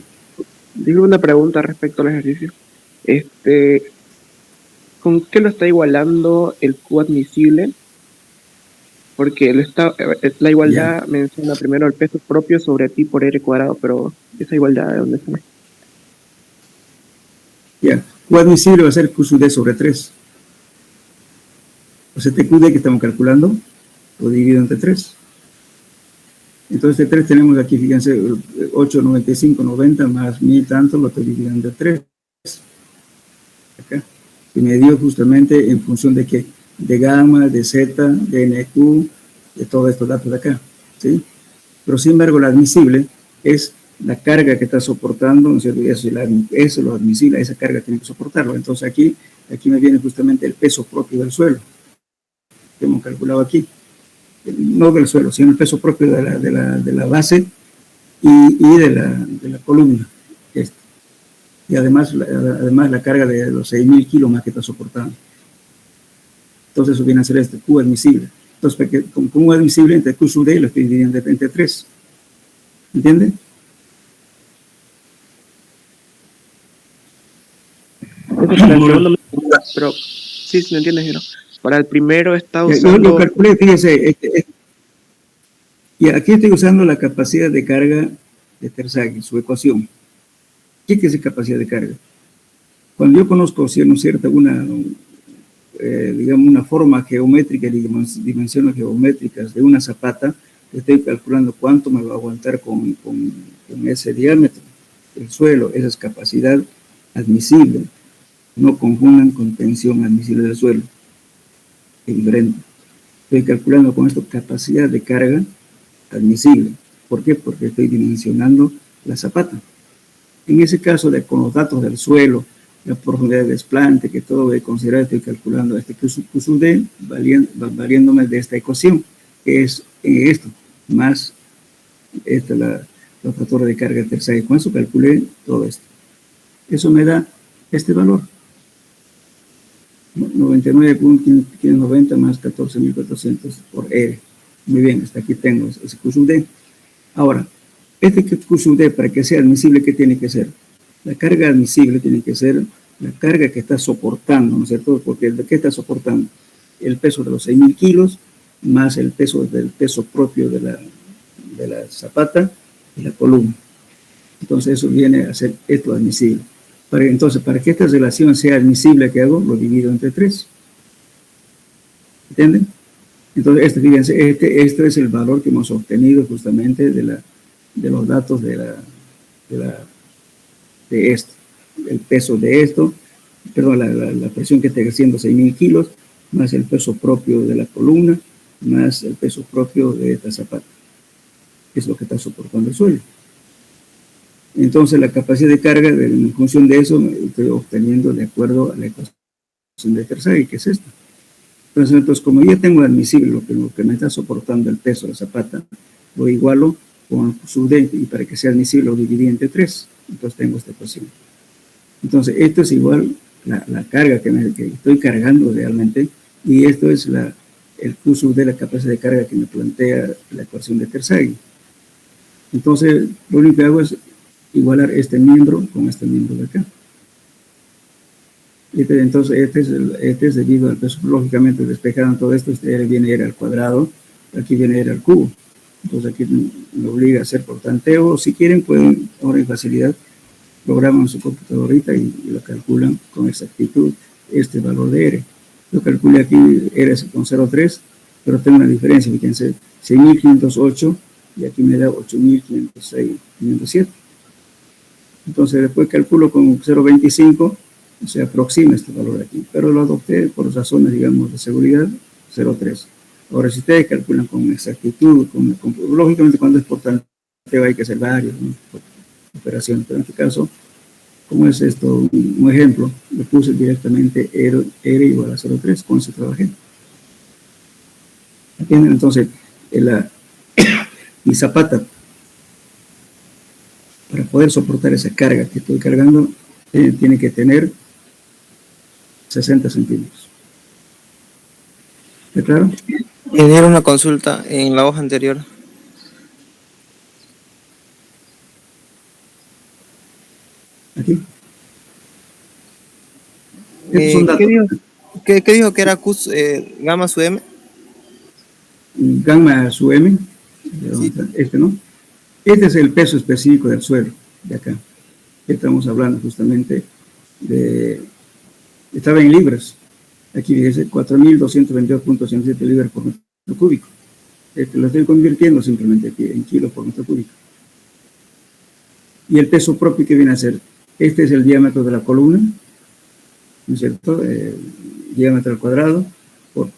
digo una pregunta respecto al ejercicio. ¿Con qué lo está igualando el Q admisible? Porque la igualdad menciona primero el peso propio sobre pi por r cuadrado, pero esa igualdad, ¿de dónde sale? Ya, Q admisible va a ser Q sub D sobre 3. Pues este QD que estamos calculando lo divido entre 3. Entonces este 3 tenemos aquí, fíjense, 8,95,90 más 1000 tanto, lo estoy dividiendo entre 3. Acá. Y me dio justamente en función de qué, de gamma, de z, de NQ, de todos estos datos de acá, ¿sí? Pero sin embargo la admisible es la carga que está soportando, ¿no es cierto? Eso es lo admisible, esa carga tiene que soportarlo. Entonces aquí me viene justamente el peso propio del suelo, que hemos calculado aquí, no del suelo, sino el peso propio de la base y de la columna. Y además la carga de los 6.000 kilos más que está soportando. Entonces eso viene a ser este Q admisible. Entonces, porque con Q admisible entre Q sub D lo estoy dividiendo entre 3. ¿Entienden? Pero sí, ¿me entiendes, Giro? Para el primero está usando... Yo lo calculé, fíjense, y aquí estoy usando la capacidad de carga de Tersaghi, su ecuación. ¿Qué es esa capacidad de carga? Cuando yo conozco, ¿no es cierto?, digamos, una forma geométrica y dimensiones geométricas de una zapata, estoy calculando cuánto me va a aguantar con ese diámetro. El suelo, esa es capacidad admisible. No confundan con tensión admisible del suelo. Es diferente. Estoy calculando con esto capacidad de carga admisible. ¿Por qué? Porque estoy dimensionando la zapata. En ese caso, con los datos del suelo, la profundidad de desplante, que todo voy a considerar, estoy calculando este QSUD, valiéndome de esta ecuación, que es esto, más los factores de carga tercera, y con eso calculé todo esto. Eso me da este valor, 99.590 más 14.400 por R. Muy bien, hasta aquí tengo ese QSUD. Ahora, este QSUD, para que sea admisible, ¿qué tiene que ser? La carga admisible tiene que ser la carga que está soportando, ¿no es cierto? Porque ¿qué está soportando? El peso de los 6.000 kilos más el peso del peso propio de la zapata y la columna. Entonces eso viene a ser esto admisible. Entonces, para que esta relación sea admisible, ¿qué hago? Lo divido entre 3. ¿Entienden? Entonces, fíjense, este es el valor que hemos obtenido justamente de los datos de esto. El peso de esto, perdón, la presión que está ejerciendo 6.000 kilos, más el peso propio de la columna, más el peso propio de esta zapata. Es lo que está soportando el suelo. Entonces, la capacidad de carga, en función de eso, estoy obteniendo de acuerdo a la ecuación de Terzaghi, que es esta. Entonces, como ya tengo admisible lo que me está soportando el peso de la zapata, lo igualo con su D, y para que sea admisible lo dividí entre 3. Entonces, tengo esta ecuación. Entonces, esto es igual la carga que estoy cargando realmente, y esto es el Q de la capacidad de carga que me plantea la ecuación de Terzaghi. Entonces, lo único que hago es igualar este miembro con este miembro de acá. Entonces, este es debido al peso, lógicamente, despejando todo esto, este viene a ir al cuadrado, aquí viene a ir al cubo. Entonces, aquí me obliga a hacer por tanteo, o si quieren, pueden, ahora en facilidad, programan su computadorita y lo calculan con exactitud este valor de R. Yo calculé aquí R con 0.3, pero tengo una diferencia, fíjense, 6.508 y aquí me da 8.507. Entonces después calculo con 0.25, se aproxima este valor aquí, pero lo adopté por razones, digamos, de seguridad, 0.3. Ahora, si ustedes calculan con exactitud, lógicamente cuando es por tanteo hay que hacer varios, ¿no? Operaciones, pero en este caso, como es esto, un ejemplo, le puse directamente R igual a 0.3, con eso trabajé. ¿Entienden? Entonces, mi zapata, para poder soportar esa carga que estoy cargando, tiene que tener 60 centímetros. ¿Está claro? Era una consulta en la hoja anterior. Aquí. Estos son datos. ¿Qué dijo que era gamma su M? Gamma su M, Sí. ¿no? Este es el peso específico del suelo, de acá. Estamos hablando justamente estaba en libras. Aquí dice 4.222.67 libras por metro cúbico. Lo estoy convirtiendo simplemente aquí en kilos por metro cúbico. Y el peso propio que viene a ser, este es el diámetro de la columna, ¿no es cierto? Diámetro al cuadrado por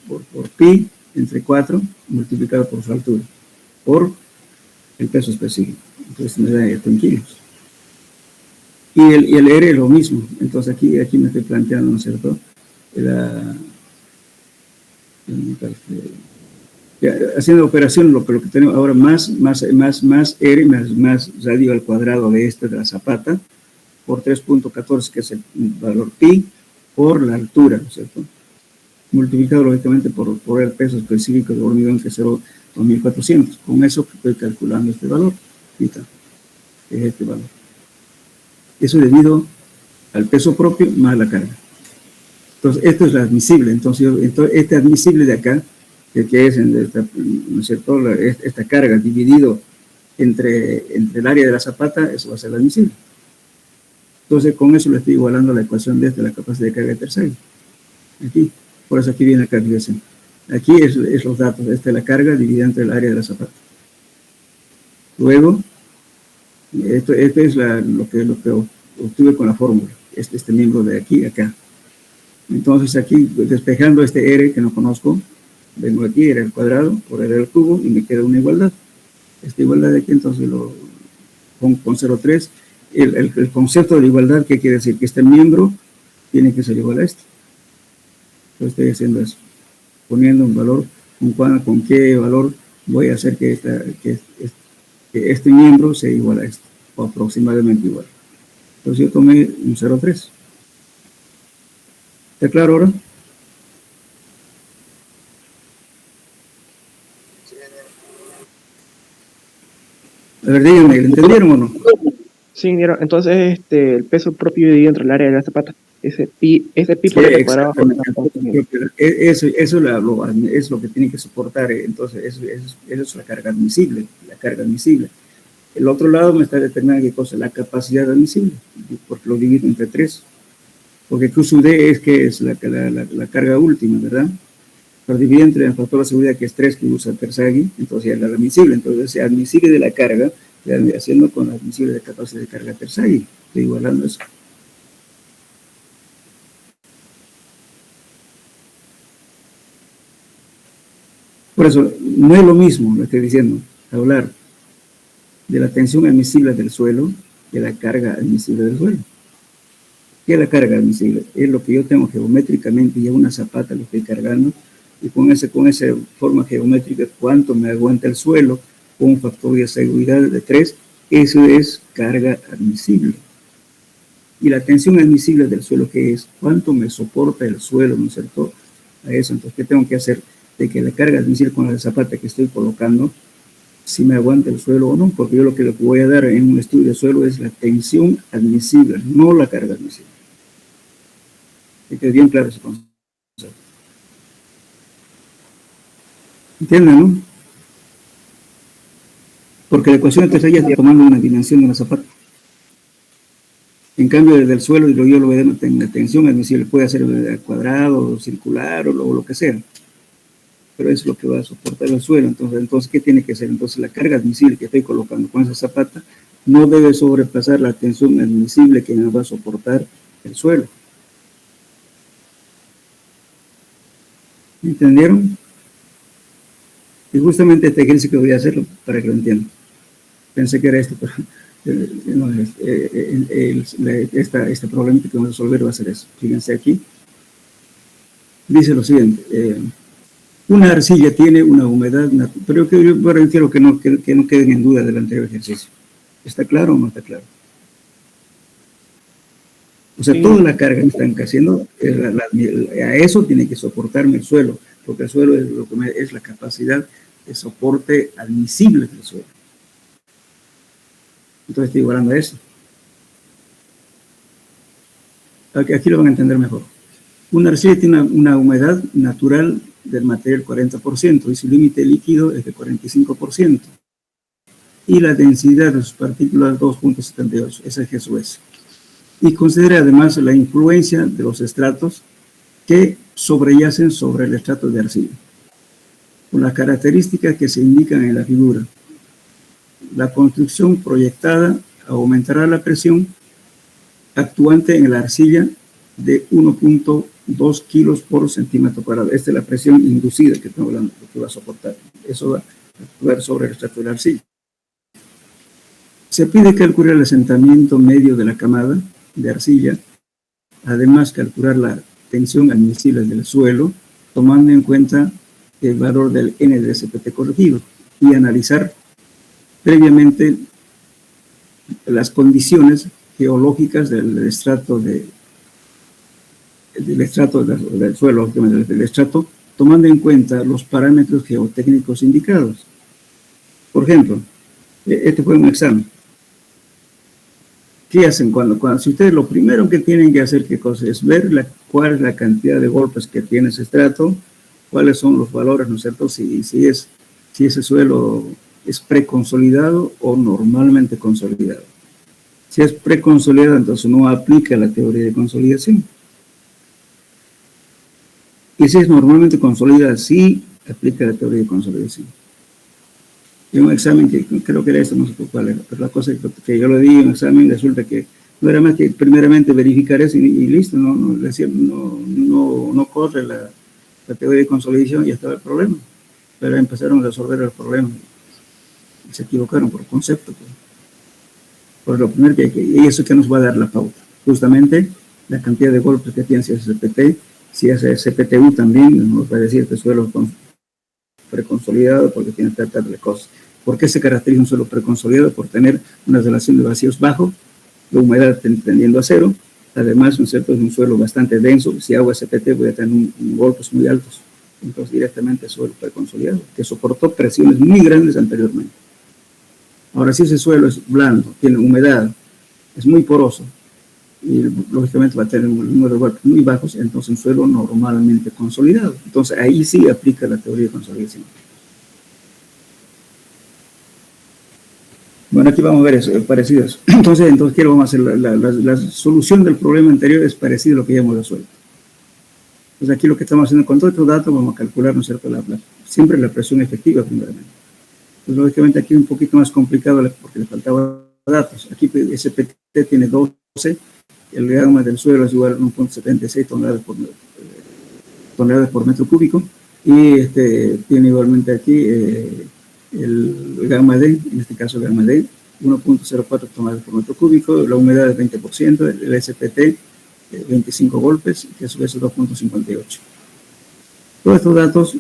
pi entre 4 multiplicado por su altura, por el peso específico. Entonces me da esto en kilos. Y el R es lo mismo. Entonces aquí me estoy planteando, ¿no es cierto? Haciendo operación, lo que tenemos ahora más R más radio al cuadrado de la zapata por 3.14, que es el valor pi, por la altura, ¿no es cierto? Multiplicado lógicamente por el peso específico de hormigón, que es 2.400. Con eso estoy calculando este valor. Ahorita, es este valor. Eso debido al peso propio más la carga. Entonces, esto es la admisible. Entonces este admisible de acá, que es, ¿no es cierto?, esta carga dividido entre el área de la zapata, eso va a ser la admisible. Entonces, con eso le estoy igualando la ecuación de la capacidad de carga de Terzaghi. Aquí. Por eso aquí viene acá, fíjense. Aquí es los datos. Esta es la carga dividida entre el área de la zapata. Luego, esto es lo que obtuve con la fórmula. Este miembro de aquí a acá. Entonces aquí, despejando este R que no conozco, vengo aquí, R al cuadrado por R al cubo, y me queda una igualdad. Esta igualdad de aquí, entonces lo pongo con 0.3. el concepto de la igualdad, ¿qué quiere decir? Que este miembro tiene que ser igual a este. Yo estoy haciendo eso, poniendo un valor, con qué valor voy a hacer que este miembro sea igual a este, o aproximadamente igual. Entonces yo tomé un 0,3. ¿Está claro ahora? A ver, díganme, ¿lo entendieron o no? Sí, ingeniero. Entonces, el peso propio dividido entre el área de la zapata. Ese pi por el cuadrado. Eso es lo que tiene que soportar. Entonces, eso es la carga admisible. El otro lado me está determinando qué cosa, la capacidad admisible, porque lo divido entre 3. Porque Q sub D es la carga última, ¿verdad? Pero divide entre el factor de seguridad, que es 3, que usa Terzaghi, entonces ya es la admisible. Entonces, admisible de la carga, haciendo con la admisible de capacidad de carga Terzaghi. Estoy igualando eso. Por eso, no es lo mismo, lo estoy diciendo, hablar de la tensión admisible del suelo que la carga admisible del suelo. ¿Qué es la carga admisible? Es lo que yo tengo geométricamente, y una zapata lo estoy cargando, y con esa forma geométrica, cuánto me aguanta el suelo, con un factor de seguridad de 3, eso es carga admisible. Y la tensión admisible del suelo, ¿qué es? ¿Cuánto me soporta el suelo, no es cierto? A eso, entonces, ¿qué tengo que hacer? De que la carga admisible con la zapata que estoy colocando, si me aguanta el suelo o no, porque yo lo que voy a dar en un estudio de suelo es la tensión admisible, no la carga admisible. Que quede bien claro ese concepto. ¿Entienden, no? Porque la ecuación de Terzaghi está tomando una dimensión de una zapata. En cambio, desde el suelo, yo lo voy a dar una tensión admisible, puede ser cuadrado, circular o lo que sea. Pero es lo que va a soportar el suelo. Entonces, ¿qué tiene que ser? Entonces, la carga admisible que estoy colocando con esa zapata no debe sobrepasar la tensión admisible que me va a soportar el suelo. ¿Entendieron? Y justamente este ejercicio que voy a hacerlo para que lo entiendan. Pensé que era esto, pero no, este problema que vamos a resolver va a ser eso. Fíjense aquí. Dice lo siguiente. Una arcilla tiene una humedad natural, pero yo quiero que no queden en duda del anterior ejercicio. ¿Está claro o no está claro? O sea, sí. Toda la carga que están haciendo, a eso tiene que soportarme el suelo, porque el suelo es, es la capacidad de soporte admisible del suelo. Entonces estoy igualando a eso. Aquí lo van a entender mejor. Una arcilla tiene una humedad natural del material 40% y su límite líquido es de 45%. Y la densidad de sus partículas 2.78, esa es G sub S. Y considera además la influencia de los estratos que sobreyacen sobre el estrato de arcilla, con las características que se indican en la figura. La construcción proyectada aumentará la presión actuante en la arcilla de 1.2 kilos por centímetro cuadrado. Esta es la presión inducida que estamos hablando, que va a soportar. Eso va a actuar sobre el estrato de la arcilla. Se pide calcular el asentamiento medio de la camada de arcilla, además calcular la tensión admisible del suelo, tomando en cuenta el valor del N de SPT corregido, y analizar previamente las condiciones geológicas del estrato del suelo, del estrato, tomando en cuenta los parámetros geotécnicos indicados. Por ejemplo, este fue un examen. ¿Qué hacen si ustedes lo primero que tienen que hacer, qué cosa es ver cuál es la cantidad de golpes que tiene ese estrato, cuáles son los valores, ¿no es cierto? Si ese suelo es preconsolidado o normalmente consolidado. Si es preconsolidado, entonces no aplica la teoría de consolidación. Y si es normalmente consolidado, sí aplica la teoría de consolidación. Y un examen que creo que era esto, no sé cuál era, pero la cosa que yo le di en un examen, resulta que no era más que primeramente verificar eso y listo, no corre la teoría de consolidación y ya estaba el problema. Pero empezaron a resolver el problema y se equivocaron por concepto. Pues. Por lo primero y eso que nos va a dar la pauta. Justamente la cantidad de golpes que tiene si es CPT, si es CPTU también, nos va a decir que suelo preconsolidado porque tiene tal de cosas. ¿Por qué se caracteriza un suelo preconsolidado? Por tener una relación de vacíos bajo, la humedad tendiendo a cero. Además, ¿no es cierto?, es un suelo bastante denso. Si hago CPT voy a tener golpes muy altos. Entonces, directamente suelo preconsolidado, que soportó presiones muy grandes anteriormente. Ahora, si ese suelo es blando, tiene humedad, es muy poroso, y lógicamente va a tener un número de golpes muy bajos, entonces un suelo normalmente consolidado. Entonces, ahí sí aplica la teoría de consolidación. Bueno, aquí vamos a ver eso, parecido a eso. Entonces, ¿qué vamos a hacer? La solución del problema anterior es parecido a lo que ya hemos resuelto. Entonces, aquí lo que estamos haciendo con todos estos datos, vamos a calcular, ¿no es cierto?, siempre la presión efectiva, primeramente. Pues lógicamente aquí es un poquito más complicado porque le faltaban datos. Aquí SPT tiene 12, el gamma del suelo es igual a 1.76 toneladas por metro cúbico, y tiene igualmente aquí el gamma D, en este caso gamma D, 1.04 toneladas por metro cúbico, la humedad es 20%, el SPT 25 golpes, que a su vez es 2.58. Todos estos datos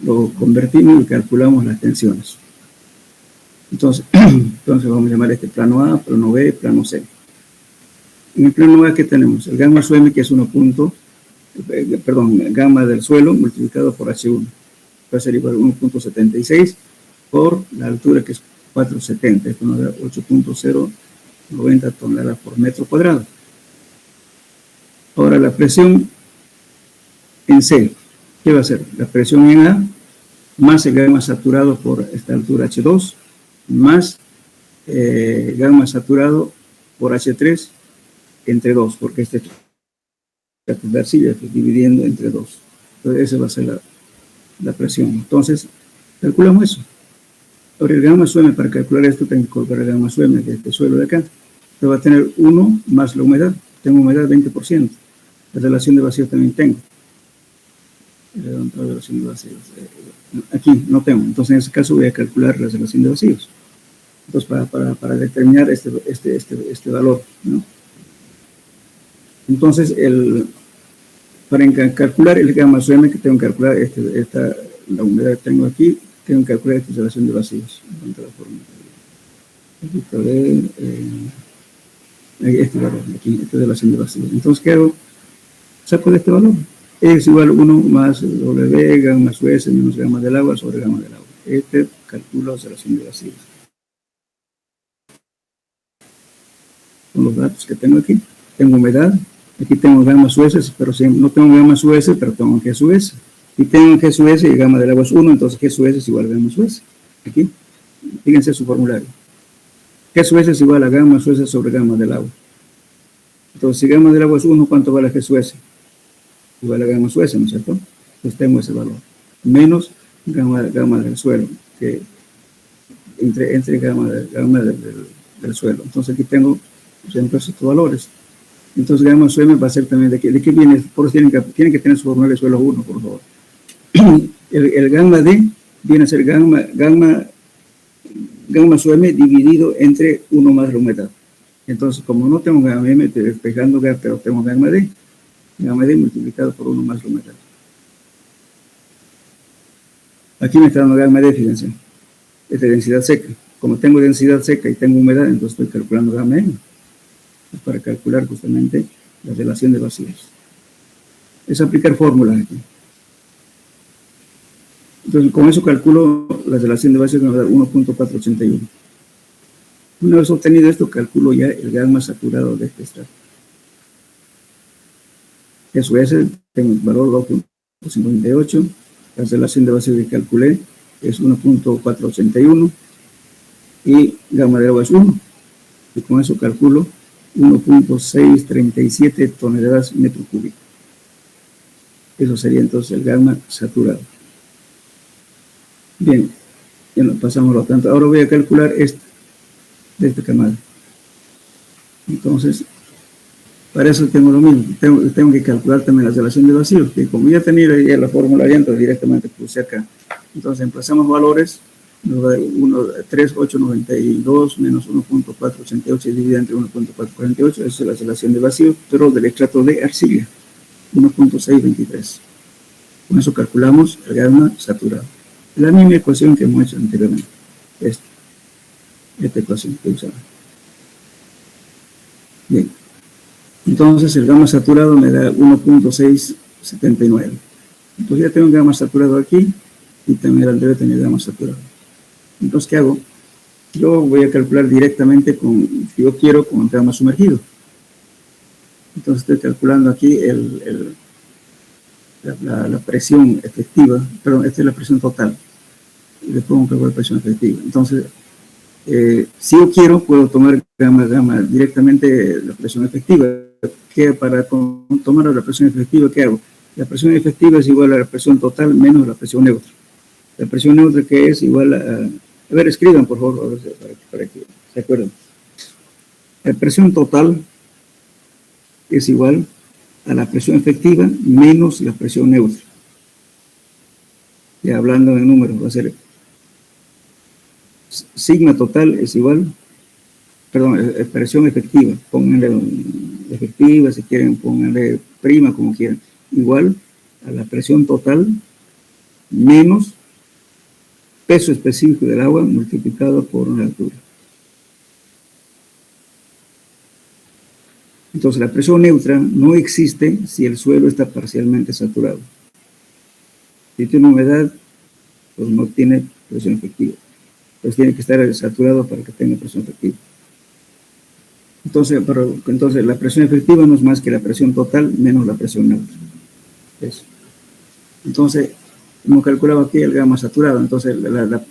lo convertimos y calculamos las tensiones. Entonces vamos a llamar este plano A, plano B, plano C. En el plano A, ¿qué tenemos? El gamma SUM, que es gamma del suelo multiplicado por H1. Va a ser igual a 1.76 por la altura, que es 470. Esto nos da 8.090 toneladas por metro cuadrado. Ahora, la presión en C, ¿qué va a ser? La presión en A más el gamma saturado por esta altura H2 más gamma saturado por H3 entre 2, porque este es la arcilla que dividiendo entre 2. Entonces, esa va a ser la presión. Entonces, calculamos eso. Ahora, el gamma SUM, para calcular esto, tengo que colocar el gamma SUM de este suelo de acá. Entonces, va a tener 1 más la humedad. Tengo humedad 20%. La relación de vacíos también tengo. La relación de vacíos. Aquí no tengo. Entonces, en ese caso, voy a calcular la relación de vacíos. Entonces, para determinar este valor, ¿no? Entonces, para calcular el gamma SUM, que tengo que calcular la humedad que tengo aquí, tengo que calcular esta relación de vacíos. Este valor, aquí, esta relación de vacíos. Entonces, ¿qué hago? Saco de este valor. Es igual a 1 más W, gamma US menos gamma del agua sobre gamma del agua. Calculo la relación de vacíos. Con los datos que tengo aquí. Tengo humedad. Aquí tengo gamma US, pero no tengo gamma US, pero tengo GSUS. Y tengo GSUS y el gamma del agua es 1, entonces GSUS es igual a gamma US. Aquí, fíjense su formulario. GSUS es igual a gamma US sobre gamma del agua. Entonces, si gamma del agua es 1, ¿cuánto vale GSUS? Igual a gamma US, ¿no es cierto? Pues tengo ese valor. Menos gamma del suelo, que entre gamma del suelo. Entonces, aquí tengo siempre estos valores. Entonces, gamma SUM va a ser también de qué viene. Por eso tienen que tener su formulario de suelo 1, por favor. El gamma D viene a ser gamma SUM dividido entre 1 más la humedad. Entonces, como no tengo gamma M, estoy despejando gamma, pero tengo gamma D multiplicado por 1 más la humedad. Aquí me está dando gamma D, fíjense. Es de densidad seca. Como tengo densidad seca y tengo humedad, entonces estoy calculando gamma M. Para calcular justamente la relación de vacíos. Es aplicar fórmulas aquí. Entonces, con eso calculo la relación de vacíos que me va a dar 1.481. Una vez obtenido esto, calculo ya el gamma saturado de este estrato. Eso es, tengo el valor 2.58. La relación de vacíos que calculé es 1.481 y gamma de agua es 1. Y con eso calculo 1.637 toneladas metro cúbico. Eso sería entonces el gamma saturado. Bien, ya nos pasamos lo tanto. Ahora voy a calcular de esta camada. Entonces, para eso tengo lo mismo. Tengo que calcular también la relación de vacíos, que como ya tenía ya la fórmula ya, entonces directamente puse acá. Entonces, emplazamos valores nos da 3,892 menos 1,488 dividido entre 1,448, esa es la relación de vacío, pero del estrato de arcilla, 1,623. Con eso calculamos el gamma saturado. La misma ecuación que hemos hecho anteriormente. Esta ecuación que usamos. Bien. Entonces el gamma saturado me da 1,679. Entonces ya tengo un gamma saturado aquí y también debe tener gamma saturado. Entonces, ¿qué hago? Yo voy a calcular directamente si yo quiero, con el gamma sumergido. Entonces estoy calculando aquí la presión efectiva, perdón, esta es la presión total. Y le pongo calcular presión efectiva. Entonces, si yo quiero, puedo tomar gamma directamente la presión efectiva. Que para tomar la presión efectiva, ¿qué hago? La presión efectiva es igual a la presión total menos la presión neutra. La presión neutra que es igual a ver, escriban por favor, para que se acuerden. La presión total es igual a la presión efectiva menos la presión neutra. Ya hablando en números, va a ser sigma total es igual, perdón, presión efectiva, pónganle efectiva, si quieren, pónganle prima, como quieran, igual a la presión total menos peso específico del agua multiplicado por una altura. Entonces, la presión neutra no existe si el suelo está parcialmente saturado. Si tiene humedad, pues no tiene presión efectiva. Pues tiene que estar saturado para que tenga presión efectiva. Entonces, la presión efectiva no es más que la presión total menos la presión neutra. Eso. Entonces, hemos calculado aquí el gamma saturado. Entonces,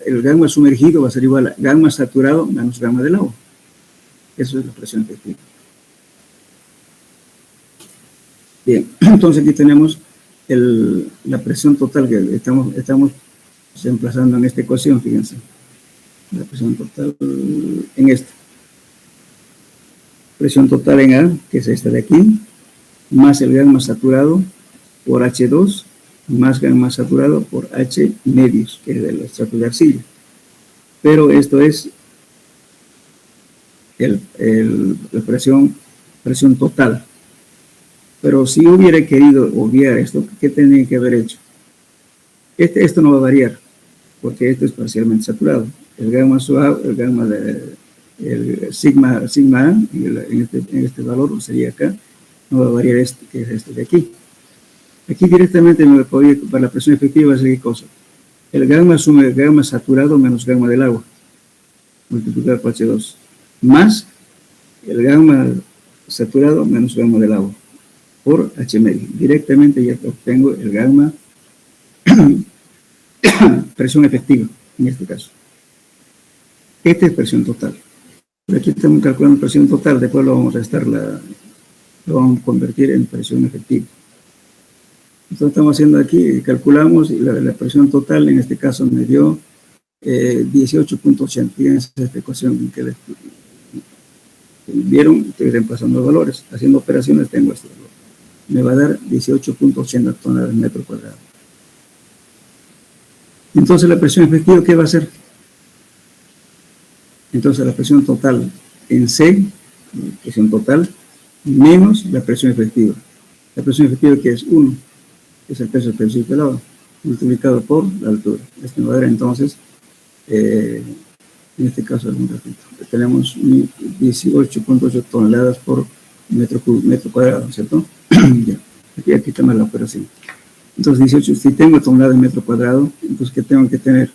el gamma sumergido va a ser igual a gamma saturado menos gamma del agua. Eso es la presión efectiva. Bien, entonces aquí tenemos la presión total que estamos emplazando en esta ecuación, fíjense. La presión total en esta. Presión total en A, que es esta de aquí, más el gamma saturado por H2, más gamma saturado por H medios, que es del estrato de arcilla. Pero esto es la presión total. Pero si hubiera querido obviar esto, ¿qué tendría que haber hecho? Esto no va a variar, porque esto es parcialmente saturado. El gamma suave, el sigma A, en este valor sería acá, no va a variar que es este de aquí. Aquí directamente para la presión efectiva va a ser ¿qué cosa? El gamma saturado menos gamma del agua, multiplicado por H2, más el gamma saturado menos gamma del agua, por H medio. Directamente ya obtengo el gamma presión efectiva, en este caso. Esta es presión total. Aquí estamos calculando presión total, después lo vamos a lo vamos a convertir en presión efectiva. Entonces estamos haciendo aquí, calculamos y la presión total en este caso me dio 18.80. Fíjense esta ecuación que vieron, estoy reemplazando valores, haciendo operaciones tengo este valor. Me va a dar 18.80 toneladas metro cuadrado. Entonces la presión efectiva, ¿qué va a ser? Entonces la presión total en C, presión total, menos la presión efectiva. La presión efectiva que es 1, que es el peso específico del agua, multiplicado por la altura. Esto me va a dar entonces, en este caso, tenemos 18.8 toneladas por metro cuadrado, ¿cierto? Ya. Aquí tenemos la operación. Entonces 18, si tengo toneladas de metro cuadrado, entonces ¿qué tengo que tener?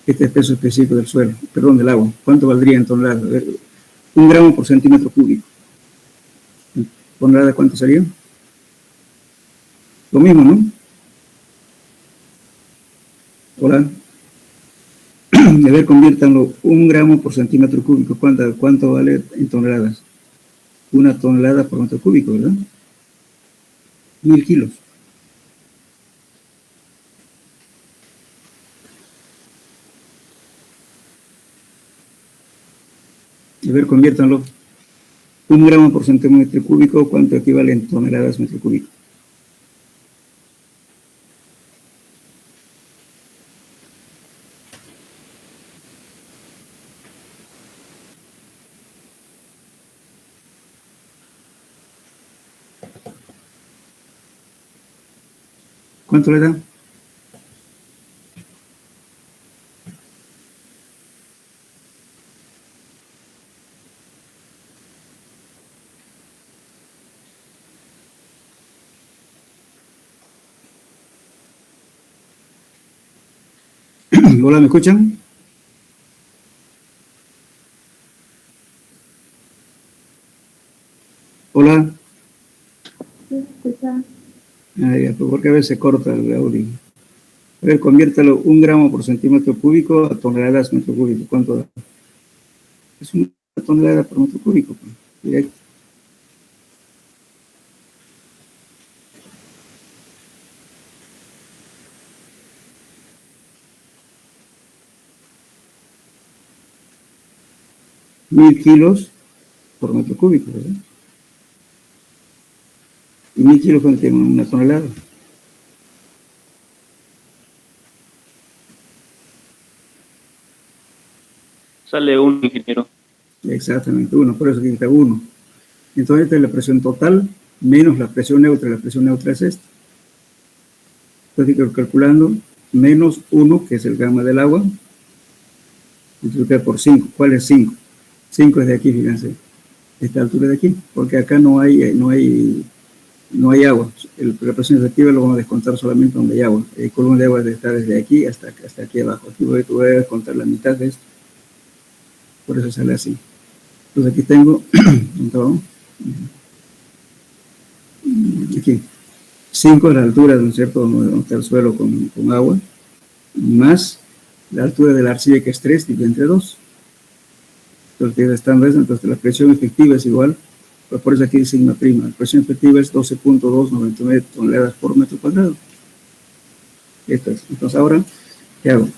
Este peso específico del suelo, perdón, del agua. ¿Cuánto valdría en toneladas? 1 gramo por centímetro cúbico. ¿Tonelada cuánto sería? Lo mismo, ¿no? Hola. A ver, conviértanlo 1 gramo por centímetro cúbico. ¿Cuánto vale en toneladas? 1 tonelada por metro cúbico, ¿verdad? 1000 kilos. A ver, conviértanlo. 1 gramo por centímetro cúbico, ¿cuánto equivale en toneladas metro cúbico? ¿Cuánto le da? Hola, ¿me escuchan? Hola. Porque a veces se corta el audio. A ver, conviértalo 1 gramo por centímetro cúbico a toneladas metro cúbico. ¿Cuánto da? Es 1 tonelada por metro cúbico. Directo. $1000 kilos por metro cúbico, ¿verdad? Y 1000 kilos contiene 1 tonelada. Sale 1, ingeniero. Exactamente, 1, por eso aquí está 1. Entonces esta es la presión total menos la presión neutra. La presión neutra es esta. Entonces estoy calculando menos 1, que es el gamma del agua, multiplicado por 5. ¿Cuál es 5? 5 es de aquí, fíjense, esta altura de aquí, porque acá no hay agua. La presión efectiva lo vamos a descontar solamente donde hay agua. El columna de agua debe estar desde aquí hasta aquí abajo. Aquí voy a descontar la mitad de esto. Por eso sale así. Entonces aquí tengo, aquí, 5 es la altura, ¿no es cierto?, donde está el suelo con agua, más la altura de la arcilla, que es 3, dividido entre 2. Entonces la presión efectiva es igual, pues por eso aquí dice sigma prima. La presión efectiva es 12.299 toneladas por metro cuadrado. Esto es. Entonces ahora, ¿qué hago?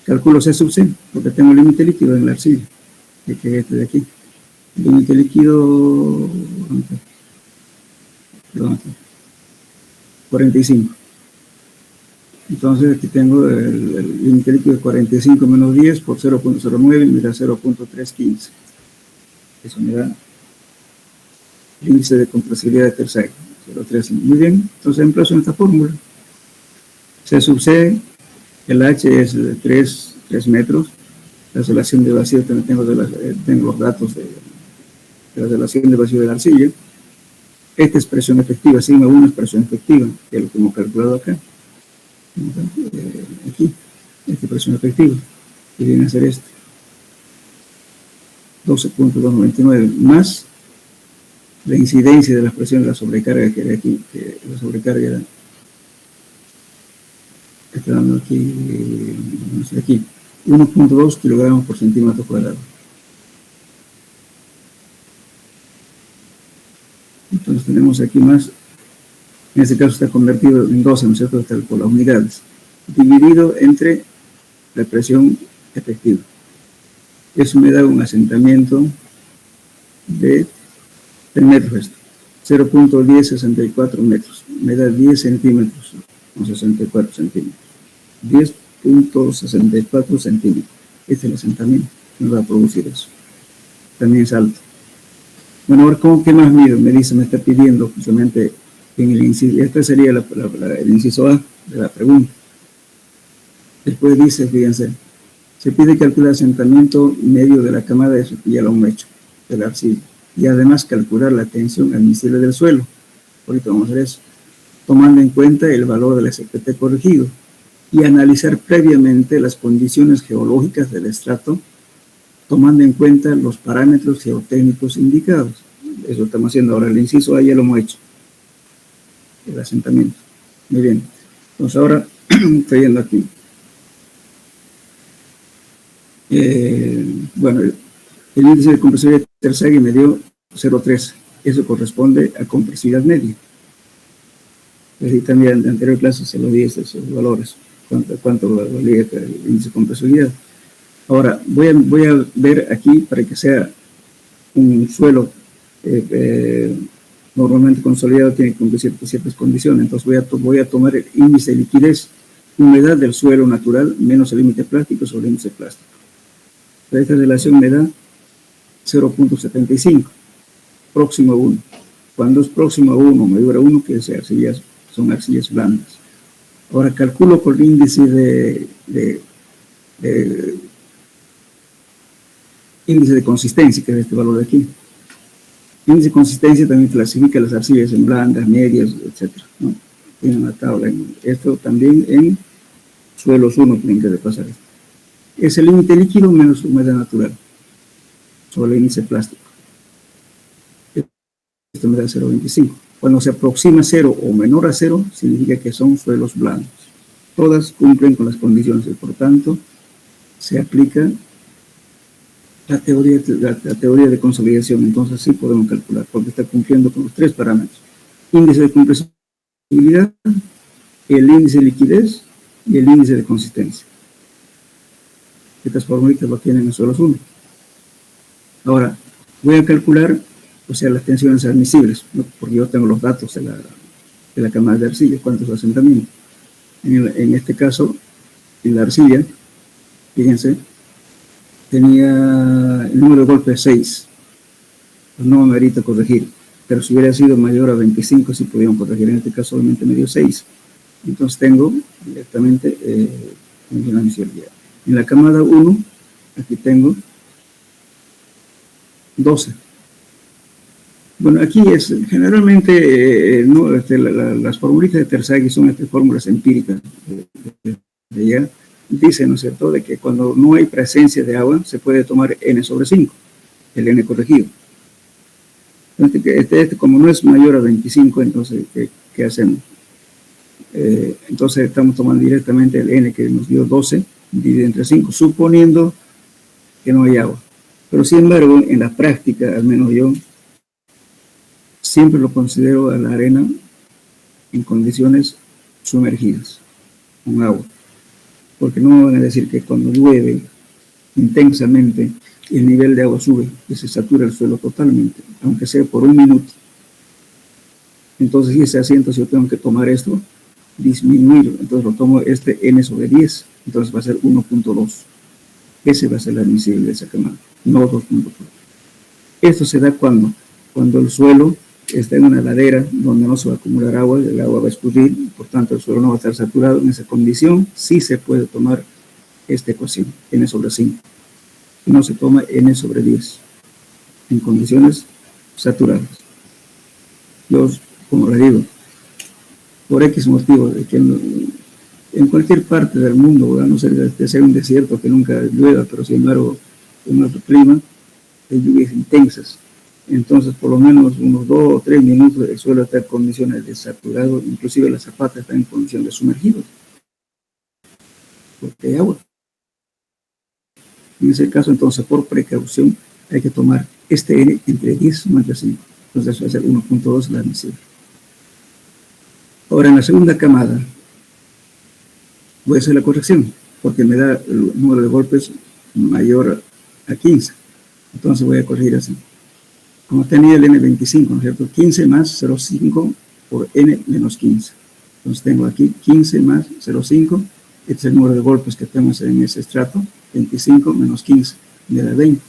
Calculo C sub C, porque tengo el límite líquido en la arcilla, que es este de aquí. El límite líquido, perdón, 45. Entonces aquí tengo el límite líquido de 45 menos 10 por 0.09, me da 0.315. Eso me da el índice de compresibilidad de Tersaghi, 0.3. Muy bien, entonces emplazo en esta fórmula. C sub C, el H es de 3 metros. La relación de vacío, también tengo los datos de la relación de vacío de la arcilla. Esta es presión efectiva, sigma 1 es presión efectiva, que es lo que hemos calculado acá. Aquí, esta presión efectiva, que viene a ser este 12.299, más la incidencia de la presión de la sobrecarga que era aquí, que la sobrecarga era, está dando aquí, no sé, aquí 1.2 kilogramos por centímetro cuadrado. Entonces tenemos aquí más. En este caso está convertido en 12, ¿no es cierto?, por las unidades, dividido entre la presión efectiva. Eso me da un asentamiento de metros, 0.1064 metros. Me da 10 centímetros, con 64 centímetros. 10.64 centímetros. Este es el asentamiento que me va a producir eso. También es alto. Bueno, ahora, ¿qué más mido? Me está pidiendo justamente en el inciso. Este sería el inciso A de la pregunta. Después dice, fíjense, se pide calcular el asentamiento medio de la camada de ya lo hemos hecho, de la arcilla. Y además calcular la tensión admisible del suelo. Ahorita vamos a hacer eso. Tomando en cuenta el valor del SPT corregido. Y analizar previamente las condiciones geológicas del estrato, tomando en cuenta los parámetros geotécnicos indicados. Eso estamos haciendo ahora. El inciso A ya lo hemos hecho. El asentamiento. Muy bien. Entonces ahora estoy yendo aquí. Bueno, el índice de compresibilidad de Tersaghi me dio 0.3. Eso corresponde a compresibilidad media. Y también en la anterior clase se lo di esos valores. ¿Cuánto valía el índice de compresibilidad? Ahora, voy a ver aquí, para que sea un suelo normalmente consolidado, tiene que cumplir ciertas condiciones. Entonces voy a tomar el índice de liquidez, humedad del suelo natural, menos el límite plástico sobre el índice plástico. Esta relación me da 0.75, próximo a 1. Cuando es próximo a 1, mayor a 1, que son arcillas blandas. Ahora calculo por índice índice de consistencia, que es este valor de aquí. Índice de consistencia también clasifica las arcillas en blandas, medias, etcétera, ¿no? Tiene una tabla. Esto también en suelos 1 tienen que pasar esto. Es el límite líquido menos humedad natural sobre el índice plástico. Esto me da 0,25. Cuando se aproxima a 0 o menor a 0, significa que son suelos blandos. Todas cumplen con las condiciones y por tanto se aplica la teoría de consolidación. Entonces sí podemos calcular porque está cumpliendo con los 3 parámetros: índice de compresibilidad, el índice de liquidez y el índice de consistencia. Estas formulitas lo tienen en suelos 1. Ahora voy a calcular, o sea, las tensiones admisibles, ¿no? Porque yo tengo los datos de la camada de arcilla, cuántos asentamientos. En este caso, en la arcilla, fíjense, tenía el número de golpes 6. Pues no me merita corregir, pero si hubiera sido mayor a 25, sí podíamos corregir. En este caso, solamente me dio 6. Entonces tengo directamente tensión admisible. En la camada 1, aquí tengo 12. Bueno, aquí es generalmente no, las formulitas de Terzaghi son fórmulas empíricas. Ya dicen, ¿no es cierto?, de que cuando no hay presencia de agua se puede tomar n sobre 5, el n corregido. Entonces, como no es mayor a 25, entonces, ¿qué hacemos? Entonces estamos tomando directamente el n que nos dio 12, dividido entre 5, suponiendo que no hay agua. Pero sin embargo, en la práctica, al menos yo, siempre lo considero a la arena en condiciones sumergidas, con agua. Porque no me van a decir que cuando llueve intensamente el nivel de agua sube y se satura el suelo totalmente, aunque sea por 1 minuto. Entonces, si ese asiento, si yo tengo que tomar esto, disminuir, entonces lo tomo n sobre 10, entonces va a ser 1.2. Ese va a ser el admisible de esa camada, no 2.4. Esto se da cuando el suelo está en una ladera donde no se va a acumular agua, el agua va a escurrir, por tanto el suelo no va a estar saturado. En esa condición sí se puede tomar esta ecuación, n sobre 5. Y no se toma n sobre 10, en condiciones saturadas. Yo, como les digo, por X motivo, de que en cualquier parte del mundo, a no ser de ser un desierto que nunca llueva, pero sin embargo en nuestro clima hay lluvias intensas, entonces por lo menos unos 2 o 3 minutos el suelo está en condiciones de saturado, inclusive las zapatas están en condiciones de sumergidos, porque hay agua. En ese caso, entonces, por precaución, hay que tomar este n entre 10 no entre 5. Entonces eso va a ser 1.2 la admisible. Ahora, en la segunda camada, voy a hacer la corrección, porque me da el número de golpes mayor a 15. Entonces voy a corregir así. Como tenía el n25, ¿no es cierto? 15 más 0,5 por n menos 15. Entonces tengo aquí 15 más 0,5. Este es el número de golpes que tenemos en ese estrato. 25 menos 15, me da 20.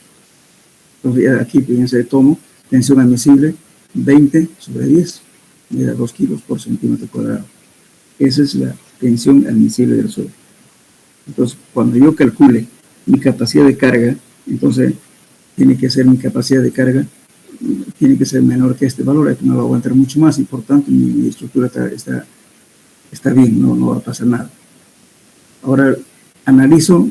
Entonces aquí, fíjense, tomo tensión admisible 20 sobre 10. Me da 2 kilos por centímetro cuadrado. Esa es la tensión admisible del suelo. Entonces, cuando yo calcule mi capacidad de carga, entonces tiene que ser mi capacidad de carga, tiene que ser menor que este valor, que me va a aguantar mucho más y por tanto mi estructura está bien, no va a pasar nada. Ahora analizo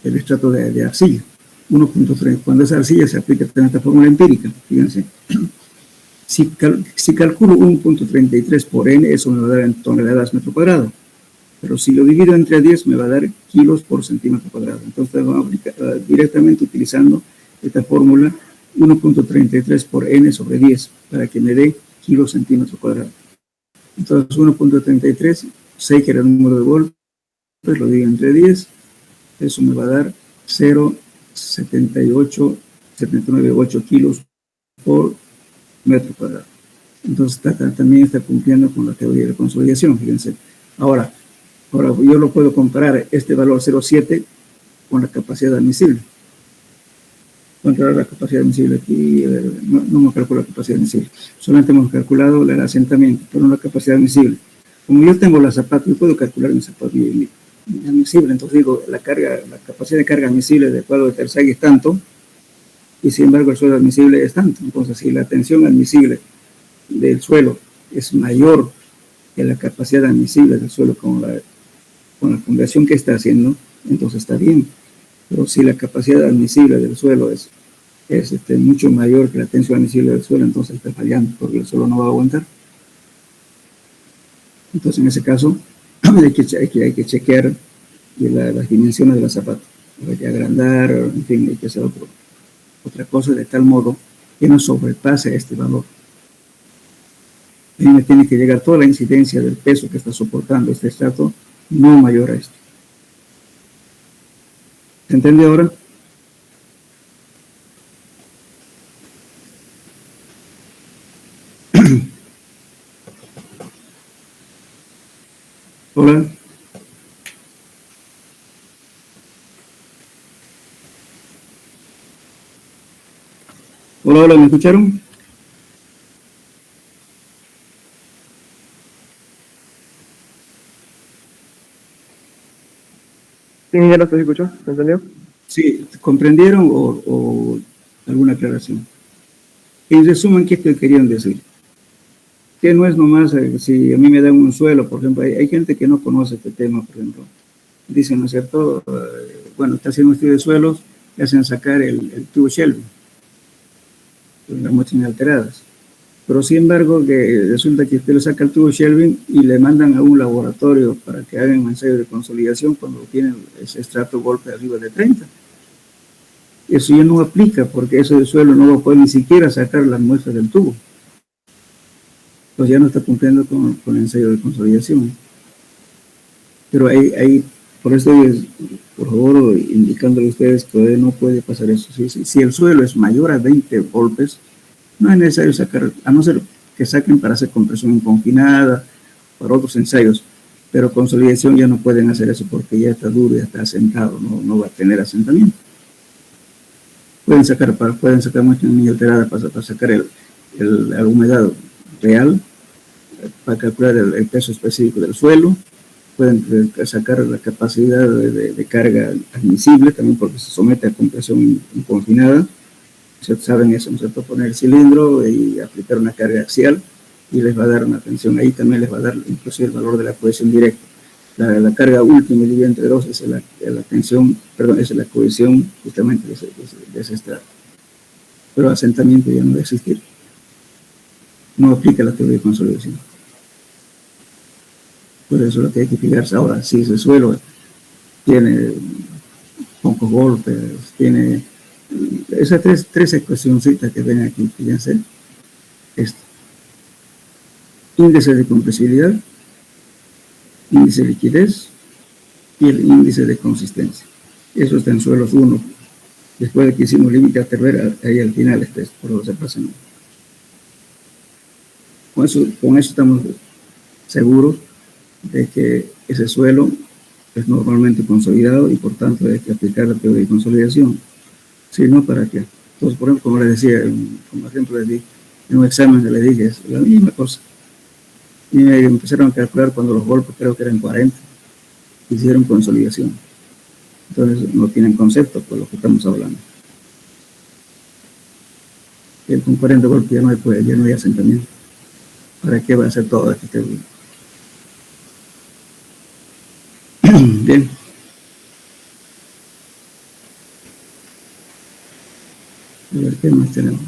el estrato de arcilla, 1.3. Cuando esa arcilla se aplica en esta fórmula empírica, fíjense. Si calculo 1.33 por n, eso me va a dar en toneladas metro cuadrado. Pero si lo divido entre 10, me va a dar kilos por centímetro cuadrado. Entonces vamos a aplicar directamente utilizando esta fórmula 1.33 por n sobre 10 para que me dé kilos centímetro cuadrado. Entonces 1.33, sé que era el número de golpes, lo divido entre 10, eso me va a dar 0,798 kilos por metro cuadrado. Entonces también está cumpliendo con la teoría de consolidación, fíjense. Ahora yo lo puedo comparar este valor 0,7 con la capacidad admisible. Controlar la capacidad admisible aquí, no hemos calculado la capacidad admisible, solamente hemos calculado el asentamiento, pero no la capacidad admisible. como yo tengo la zapata, yo puedo calcular mi zapato mi admisible, entonces digo, la capacidad de carga admisible del cuadro de Terzaghi es tanto, y sin embargo el suelo admisible es tanto. Entonces, si la tensión admisible del suelo es mayor que la capacidad admisible del suelo con la fundación que está haciendo, entonces está bien. Pero si la capacidad admisible del suelo es mucho mayor que la tensión admisible del suelo, entonces está fallando, porque el suelo no va a aguantar. Entonces, en ese caso, hay que chequear las dimensiones de la zapata. Hay que agrandar, en fin, hay que hacer otra cosa de tal modo que no sobrepase este valor. Y me tiene que llegar toda la incidencia del peso que está soportando este estrato, no mayor a esto. ¿Se entiende ahora? Hola. Hola, ¿me escucharon? Sí, ingeniero, ¿se escuchó? ¿Se entendió? Sí, ¿comprendieron o alguna aclaración? En resumen, ¿qué te querían decir? Que no es nomás, si a mí me dan un suelo, por ejemplo, hay gente que no conoce este tema, por ejemplo. Dicen, ¿no es cierto? Bueno, está haciendo un estudio de suelos, le hacen sacar el tubo Shelby, las muestras inalteradas. Pero sin embargo, que resulta que usted le saca el tubo Shelby y le mandan a un laboratorio para que hagan un ensayo de consolidación cuando tienen ese estrato golpe arriba de 30. Eso ya no aplica, porque eso del suelo no lo puede ni siquiera sacar las muestras del tubo. Pues ya no está cumpliendo con el ensayo de consolidación. Pero por eso estoy, por favor, indicándole a ustedes que todavía no puede pasar eso. Si el suelo es mayor a 20 golpes, no es necesario sacar, a no ser que saquen para hacer compresión confinada, para otros ensayos, pero consolidación ya no pueden hacer eso porque ya está duro, ya está asentado, no va a tener asentamiento. Pueden sacar muestras inalteradas para sacar la humedad real, para calcular el peso específico del suelo. Pueden sacar la capacidad de carga admisible, también porque se somete a compresión confinada. Saben eso, ¿no es cierto? Poner el cilindro y aplicar una carga axial y les va a dar una tensión. Ahí también les va a dar inclusive el valor de la cohesión directa. La carga última dividida entre 2 es la tensión, perdón, es la cohesión justamente de ese estrato. Pero asentamiento ya no va a existir. No aplica la teoría de consolidación. Por eso lo que hay que fijarse ahora, si ese suelo tiene pocos golpes, tiene esas tres ecuacioncitas que ven aquí, fíjense, esto: índice de compresibilidad, índice de liquidez y el índice de consistencia. Eso está en suelos 1. Después de que hicimos límite a terrera, ahí al final está esto, por lo que se pasa. Con eso estamos seguros de que ese suelo es normalmente consolidado y por tanto hay que aplicar la teoría de consolidación. Si no, ¿para qué? Entonces, por ejemplo, como les decía, como ejemplo les di, en un examen que les dije, es la misma cosa. Y me empezaron a calcular cuando los golpes creo que eran 40, hicieron consolidación. Entonces no tienen concepto por lo que estamos hablando. Y con 40 golpes ya no hay asentamiento. ¿Para qué va a hacer todo este teoría? Bien. A ver, ¿qué más tenemos?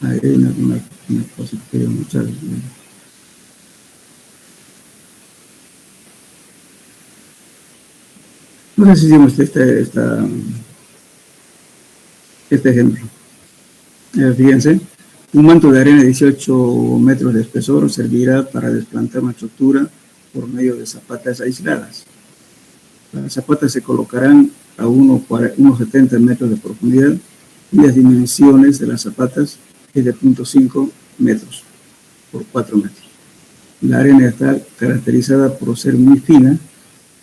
Hay una cosa que quería mostrar. No sé si hicimos este ejemplo. Fíjense, un manto de arena de 18 metros de espesor servirá para desplantar una estructura por medio de zapatas aisladas. Las zapatas se colocarán a unos 70 metros de profundidad y las dimensiones de las zapatas es de 0.5 metros por 4 metros. La arena está caracterizada por ser muy fina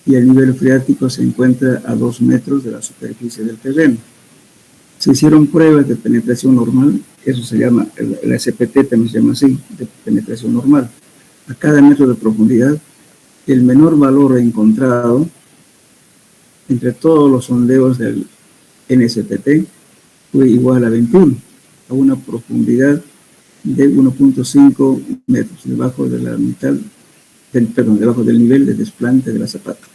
y el nivel freático se encuentra a 2 metros de la superficie del terreno. Se hicieron pruebas de penetración normal, eso se llama, el SPT también se llama así, de penetración normal. A cada metro de profundidad, el menor valor encontrado entre todos los sondeos del NSPT fue igual a 21, a una profundidad de 1.5 metros, debajo de la mitad, debajo del nivel de desplante de la zapata.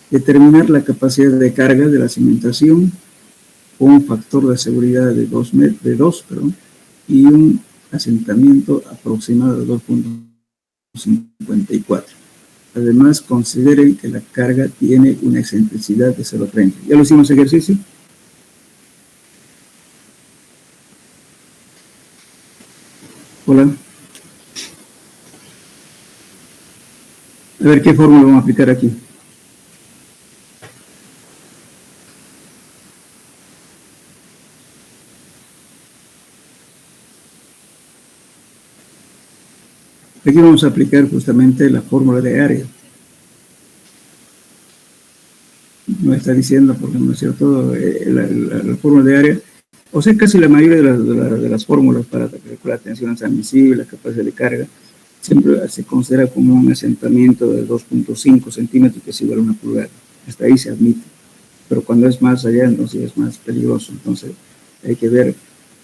Determinar la capacidad de carga de la cimentación con un factor de seguridad de 2 y un asentamiento aproximado de 2.54. Además, consideren que la carga tiene una excentricidad de 0.30. ¿Ya lo hicimos ejercicio? Hola. A ver qué fórmula vamos a aplicar aquí. Aquí vamos a aplicar justamente la fórmula de área. No está diciendo, porque no es cierto, la fórmula de área, o sea, casi la mayoría de las fórmulas para calcular tensión transmisible, la capacidad de carga, siempre se considera como un asentamiento de 2.5 centímetros, que es igual a 1 pulgada. Hasta ahí se admite. Pero cuando es más allá, entonces es más peligroso. Entonces hay que ver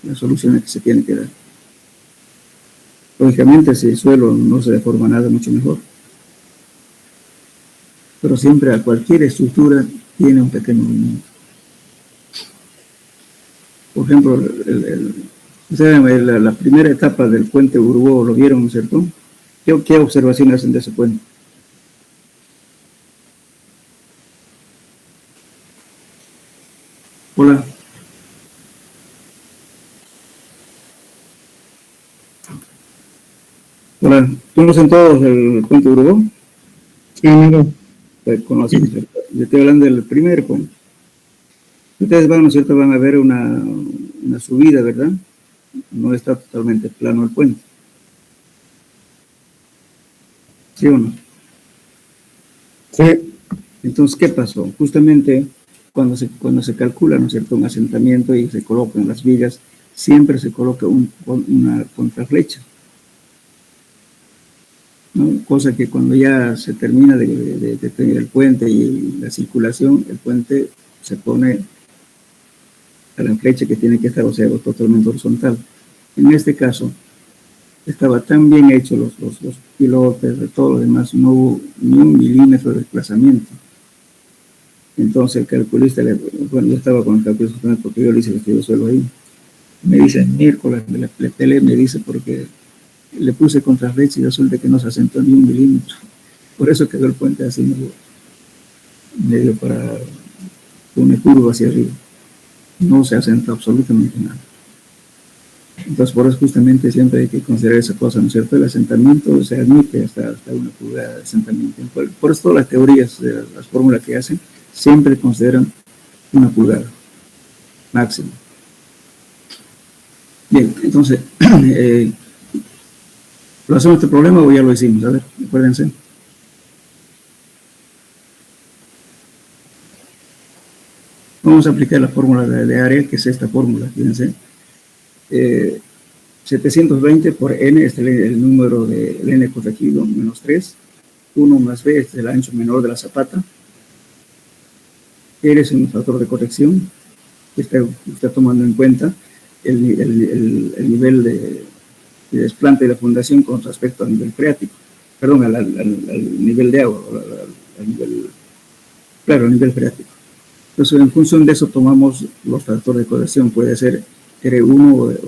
las soluciones que se tienen que dar. Lógicamente, si el suelo no se deforma nada, mucho mejor. Pero siempre a cualquier estructura tiene un pequeño movimiento. Por ejemplo, la primera etapa del puente Urubó, ¿lo vieron, no es cierto? ¿Qué observaciones hacen de ese puente? Hola. Hola, ¿conocen todos el puente Urubó? Sí, amigo. Pues conocen, ¿cierto? Yo estoy hablando del primer puente. Ustedes van, ¿no es cierto?, van a ver una subida, ¿verdad? No está totalmente plano el puente. ¿Sí o no? Sí. Entonces, ¿qué pasó? Justamente cuando se calcula, ¿no es cierto?, un asentamiento y se colocan las vigas, siempre se coloca una contraflecha, ¿no? Cosa que cuando ya se termina de tener el puente y la circulación, el puente se pone a la flecha que tiene que estar, o sea, totalmente horizontal. En este caso, estaba tan bien hecho los pilotes, de todo lo demás, no hubo ni 1 milímetro de desplazamiento. Entonces el calculista, bueno, yo estaba con el calculista porque yo le hice el estudio de suelo ahí. Me dice, miércoles, le peleé, me dice, porque le puse contraflecha y resulta que no se asentó ni 1 milímetro. Por eso quedó el puente así medio para una curva hacia arriba. No se asentó absolutamente nada. Entonces, por eso justamente siempre hay que considerar esa cosa, ¿no es cierto? El asentamiento se admite hasta 1 pulgada de asentamiento. Por eso todas las teorías de las fórmulas que hacen siempre consideran 1 pulgada máximo. Bien, entonces, ¿lo hacemos este problema o ya lo hicimos? A ver, acuérdense. Vamos a aplicar la fórmula de área, que es esta fórmula, fíjense. 720 por n, este es el número del n corregido, menos 3. 1 más b, este es el ancho menor de la zapata. R es un factor de corrección que está tomando en cuenta el nivel de desplante de la fundación con respecto al nivel freático. Perdón, al nivel de agua, al nivel freático. Entonces, en función de eso, tomamos los factores de corrección. Puede ser R1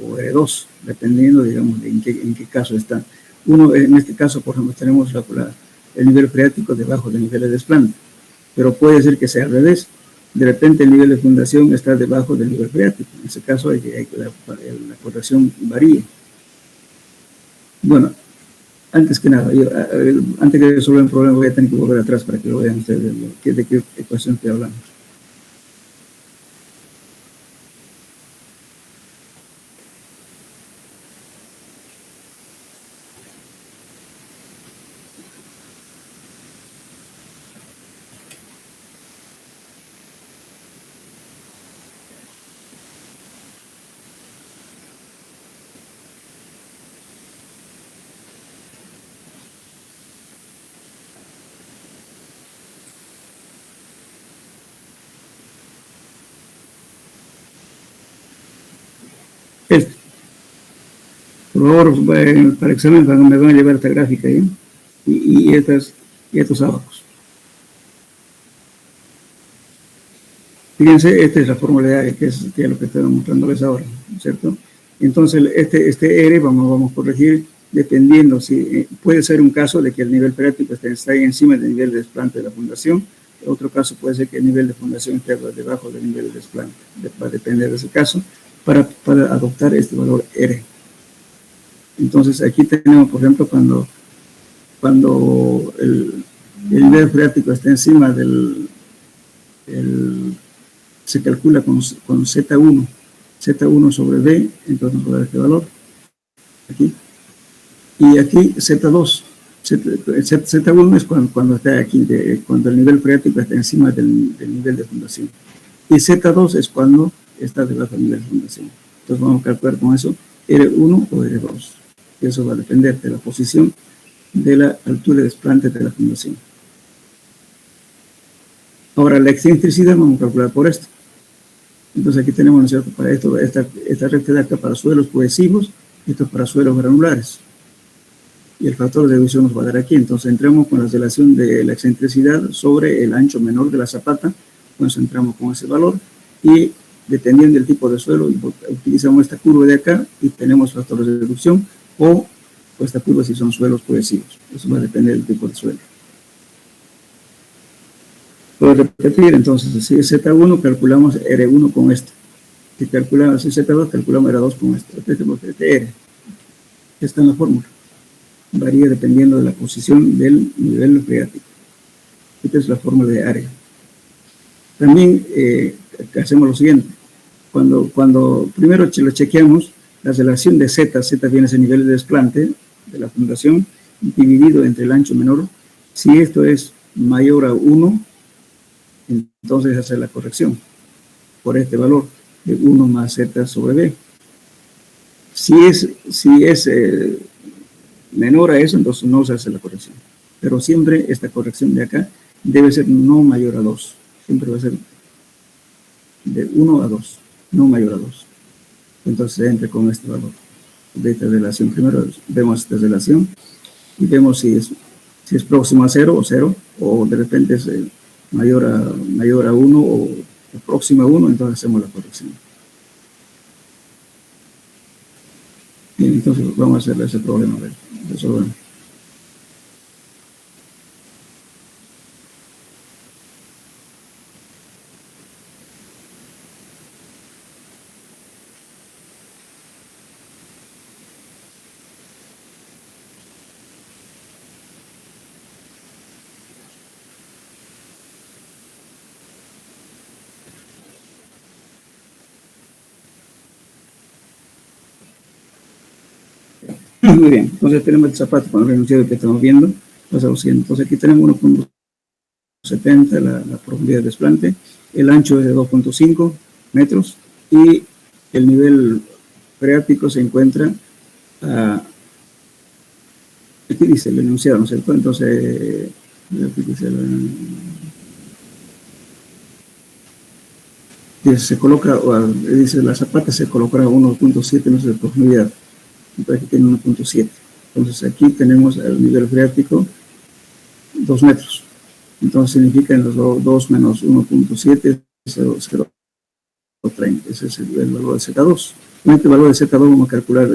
o R2, dependiendo, digamos, de en qué caso está. En este caso, por ejemplo, tenemos el nivel freático debajo del nivel de desplante, pero puede ser que sea al revés. De repente, el nivel de fundación está debajo del nivel freático. En ese caso, hay que la corrección varíe. Bueno, antes que nada, antes de resolver el problema, voy a tener que volver atrás para que lo vean ustedes de qué ecuación estoy hablando. Por favor, para examen me van a llevar esta gráfica ¿eh? y estos abacos. Fíjense, esta es la fórmula de área, que es lo que estoy mostrándoles ahora, ¿cierto? Entonces, este R vamos a corregir dependiendo si puede ser un caso de que el nivel freático está ahí encima del nivel de desplante de la fundación. Otro caso puede ser que el nivel de fundación esté debajo del nivel de desplante. Va a depender de ese caso para adoptar este valor R. Entonces, aquí tenemos, por ejemplo, cuando el nivel freático está encima se calcula con Z1 sobre B, entonces nos va a dar este valor aquí. Y aquí Z2. Z1 es cuando está aquí, cuando el nivel freático está encima del nivel de fundación. Y Z2 es cuando está debajo del nivel de fundación. Entonces vamos a calcular con eso R1 o R2. Eso va a depender de la posición de la altura de desplante de la fundación. Ahora la excentricidad vamos a calcular por esto. Entonces aquí tenemos, ¿no es cierto?, para esto, esta recta de acá para suelos cohesivos, esto es para suelos granulares. Y el factor de división nos va a dar aquí. Entonces entramos con la relación de la excentricidad sobre el ancho menor de la zapata. Entonces entramos con ese valor y dependiendo del tipo de suelo, utilizamos esta curva de acá y tenemos factores de reducción o esta curva si son suelos cohesivos. Eso va a depender del tipo de suelo. Puedo repetir, entonces, si es Z1, calculamos R1 con esto. Si calculamos Z2, calculamos R2 con esto. Este R está en la fórmula. Varía dependiendo de la posición del nivel freático. Esta es la fórmula de área. También hacemos lo siguiente. Cuando primero lo chequeamos, la relación de Z viene a ser nivel de desplante de la fundación dividido entre el ancho menor. Si esto es mayor a 1, entonces hacer la corrección por este valor de 1 más Z sobre B. Si es menor a eso, entonces no se hace la corrección. Pero siempre esta corrección de acá debe ser no mayor a 2. Siempre va a ser de 1 a 2, no mayor a 2. Entonces entra con este valor de esta relación. Primero vemos esta relación y vemos si es próximo a 0 o 0, o de repente es mayor a 1 o próximo a 1, entonces hacemos la corrección. Bien, entonces vamos a hacer ese problema, a ver, resolvemos. Muy bien, entonces tenemos el zapato con el renunciado que estamos viendo. Entonces aquí tenemos 1.70, la profundidad de desplante, el ancho es de 2.5 metros y el nivel freático se encuentra aquí dice el enunciado, ¿no es cierto? Entonces aquí dice se coloca, dice la zapata se colocará a 1.7 metros de profundidad. Entonces aquí tiene 1.7. Entonces aquí tenemos el nivel freático 2 metros. Entonces significa en los 2 menos 1.7 0.30. Ese es el valor de Z2. Con este valor de Z2 vamos a calcular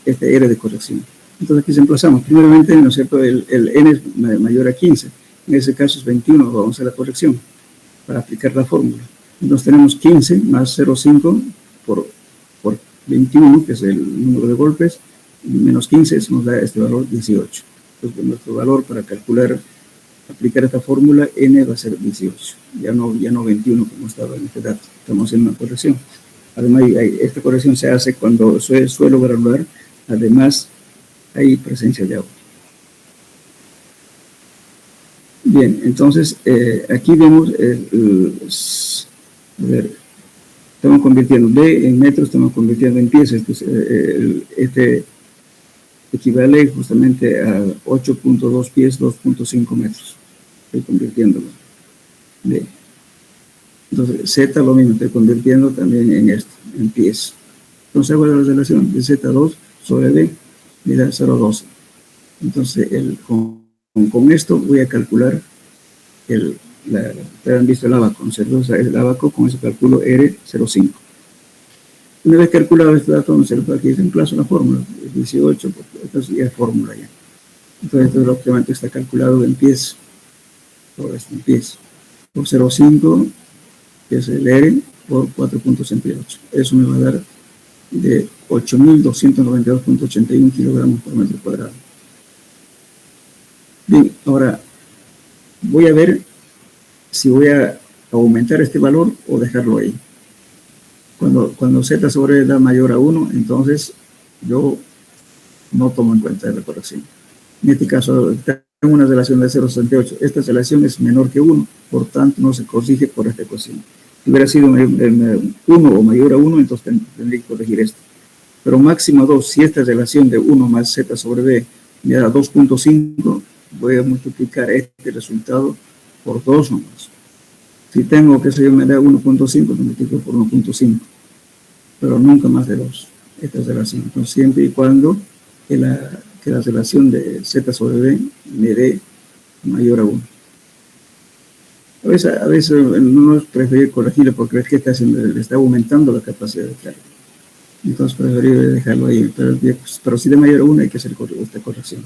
este R de corrección. Entonces aquí se emplazamos. Primeramente, ¿no es cierto?, el N es mayor a 15. En ese caso es 21. Vamos a hacer la corrección para aplicar la fórmula. Entonces tenemos 15 más 0.5 por 21, que es el número de golpes, menos 15, eso nos da este valor 18. Entonces, nuestro valor para aplicar esta fórmula, N va a ser 18, ya no 21 como estaba en este dato. Estamos haciendo una corrección. Además, esta corrección se hace cuando es suelo granular, además hay presencia de agua. Bien, entonces, aquí vemos, a ver, estamos convirtiendo B en metros, estamos convirtiendo en pies. Este equivale justamente a 8.2 pies, 2.5 metros. Estoy convirtiéndolo. B. Entonces, Z lo mismo, estoy convirtiendo también en esto, en pies. Entonces hago la relación de Z2 sobre B me da 0,12. Entonces, con esto voy a calcular ustedes han visto el abaco, ¿no? El abaco, con eso calculo R05. Una vez calculado este dato, ¿no? Aquí reemplazo la fórmula, 18, porque esto ya es fórmula ya. Entonces, esto lógicamente está calculado en pies, por 0,5, que es el R, por 4.68. Eso me va a dar de 8.292.81 kilogramos por metro cuadrado. Bien, ahora voy a ver si voy a aumentar este valor o dejarlo ahí. Cuando Z sobre da mayor a 1, entonces yo no tomo en cuenta la corrección. En este caso, tengo una relación de 0,68. Esta relación es menor que 1, por tanto no se corrige por esta ecuación. Si hubiera sido 1 o mayor a 1, entonces tendría que corregir esto. Pero máximo 2, si esta relación de 1 más Z sobre B me da 2.5, voy a multiplicar este resultado por 2 nomás. Si tengo que me da 1.5, lo multiplico por 1.5, pero nunca más de 2, esta relación. Entonces, siempre y cuando que la relación de Z sobre B me dé mayor a 1. A veces no es preferible corregirlo porque es que le está aumentando la capacidad de carga. Entonces, preferible dejarlo ahí. Pero si de mayor a 1 hay que hacer esta corrección.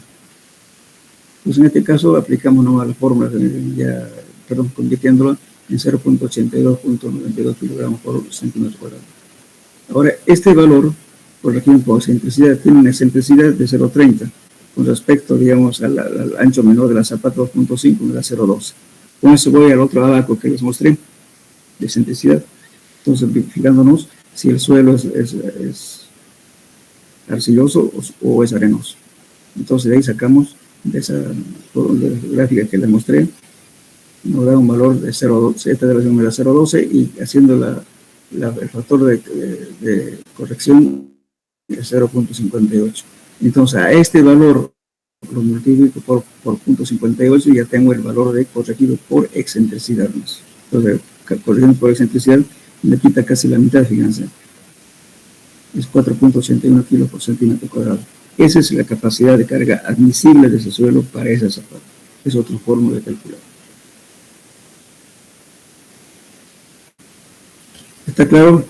Pues en este caso aplicamos nomás la fórmula, convirtiéndolo en 0.82.92 kilogramos por centímetro cuadrado. Ahora, este valor, corregido por excentricidad, tiene una excentricidad de 0.30 con respecto, digamos, al ancho menor de la zapata 2.5, me da 0.12. Con eso voy al otro abaco que les mostré, de excentricidad. Entonces, fijándonos si el suelo es arcilloso o es arenoso. Entonces, de ahí sacamos de esa gráfica que les mostré, nos da un valor de 0,12, esta relación me da 0,12 y haciendo el factor de corrección es 0.58. Entonces a este valor lo multiplico por 0.58 y ya tengo el valor de corregido por excentricidad. Entonces, corrigiendo por excentricidad me quita casi la mitad, fíjense. Es 4.81 kilos por centímetro cuadrado. Esa es la capacidad de carga admisible de ese suelo para esa zapata. Es otra forma de calcular. ¿Está claro?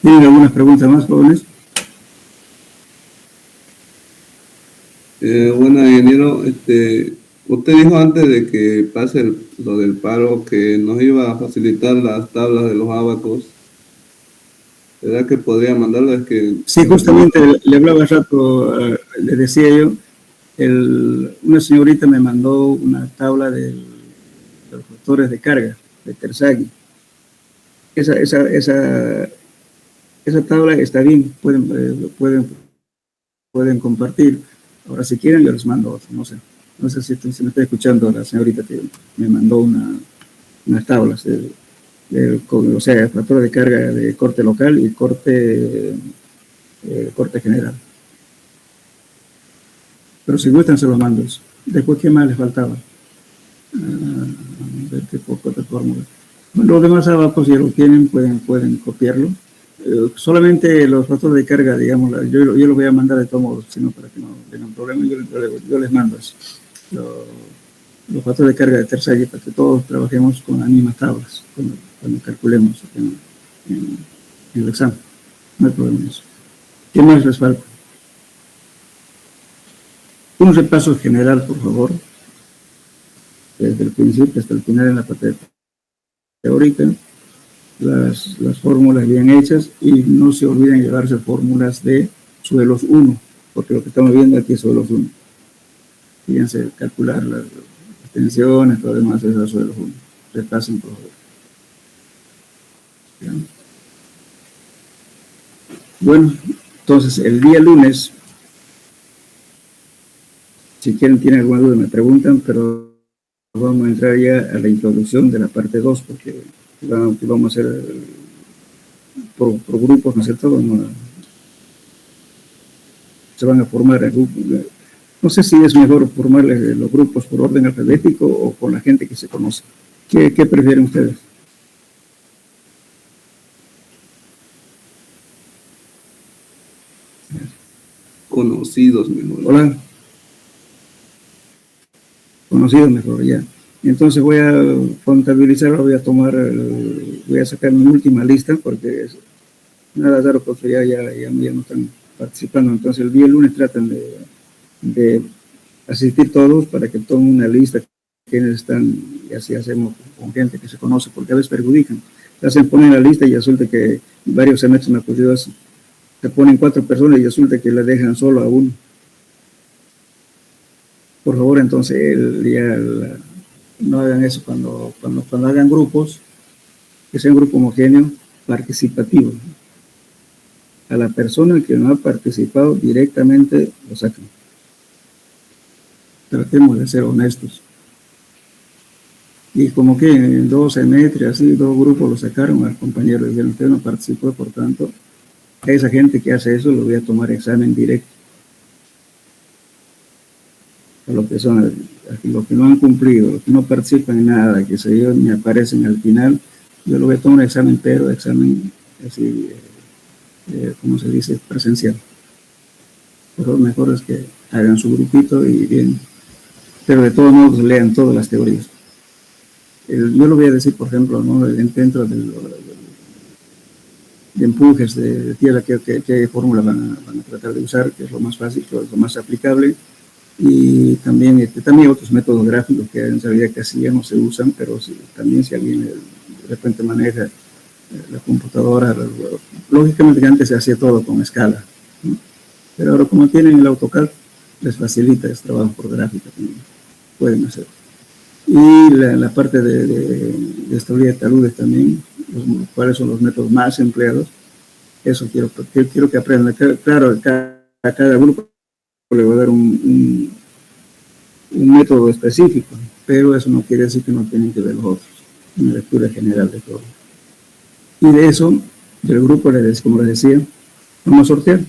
¿Tienen algunas preguntas más, jóvenes? Bueno, ingeniero, usted dijo antes de que pase lo del paro que nos iba a facilitar las tablas de los ábacos. ¿Verdad que podría mandarlo? Sí, justamente le hablaba hace rato, le decía yo, una señorita me mandó una tabla de los factores de carga de Terzaghi. Esa tabla está bien, pueden compartir. Ahora, si quieren, yo les mando otro, no sé si me está escuchando la señorita que me mandó unas tablas, o sea, factor de carga de corte local y corte general. Pero si gustan, se los mando eso. Después, ¿qué más les faltaba? A ver qué poco de fórmula. Bueno, los demás abacos, si ya lo tienen, pueden copiarlo. Solamente los factores de carga, digamos, yo los voy a mandar de todos modos, sino para que no tengan problemas, yo les mando eso. Los factores de carga de Terzaghi para que todos trabajemos con las mismas tablas cuando calculemos en el examen. No hay problema en eso. ¿Qué más les falta? Un repaso general, por favor, desde el principio hasta el final en la parte teórica, las fórmulas bien hechas y no se olviden llevarse fórmulas de suelos 1, porque lo que estamos viendo aquí es suelos 1. Fíjense, calcular las tensiones, todo lo demás es a suelos 1. Repasen, por favor. Bien. Bueno, entonces el día lunes, si quieren, tienen alguna duda, me preguntan, pero vamos a entrar ya a la introducción de la parte 2, porque vamos a hacer por grupos, ¿no es cierto? Se van a formar grupos. No sé si es mejor formarles los grupos por orden alfabético o con la gente que se conoce. ¿Qué prefieren ustedes? Conocidos mejor. Hola. Conocidos mejor, ya. Entonces voy a contabilizar, voy a sacar mi última lista porque nada raro porque ya no están participando. Entonces el día lunes tratan de asistir todos para que tomen una lista de quienes están, y así hacemos con gente que se conoce, porque a veces perjudican. Se hacen poner la lista y resulta que varios semestres me ocurrió eso. Se ponen 4 personas y resulta que le dejan solo a uno. Por favor, entonces, no hagan eso cuando hagan grupos, que sea un grupo homogéneo, participativo. A la persona que no ha participado directamente, lo sacan. Tratemos de ser honestos. Y como que en 2 semestres, así, 2 grupos lo sacaron al compañero, dijeron, usted no participó, por tanto, a esa gente que hace eso lo voy a tomar examen directo. A los que no han cumplido, los que no participan en nada, que se ni aparecen al final, yo lo voy a tomar examen, pero examen así, ¿cómo se dice? Presencial. Pero mejor es que hagan su grupito y bien, pero de todos modos lean todas las teorías. Yo lo voy a decir, por ejemplo, ¿no? Dentro de empujes de tierra, qué fórmula van a tratar de usar, que es lo más fácil, que es lo más aplicable. Y también otros métodos gráficos que en realidad casi ya no se usan, pero también si alguien de repente maneja la computadora, lógicamente que antes se hacía todo con escala, ¿no? Pero ahora como tienen el AutoCAD, les facilita ese trabajo por gráfica también, pueden hacer. Y la parte de estabilidad de taludes también, cuáles son los métodos más empleados, eso quiero que aprendan. Claro, a cada grupo le voy a dar un método específico, pero eso no quiere decir que no tienen que ver los otros, una lectura general de todo. Y de eso, del grupo, como les decía, vamos a sortear.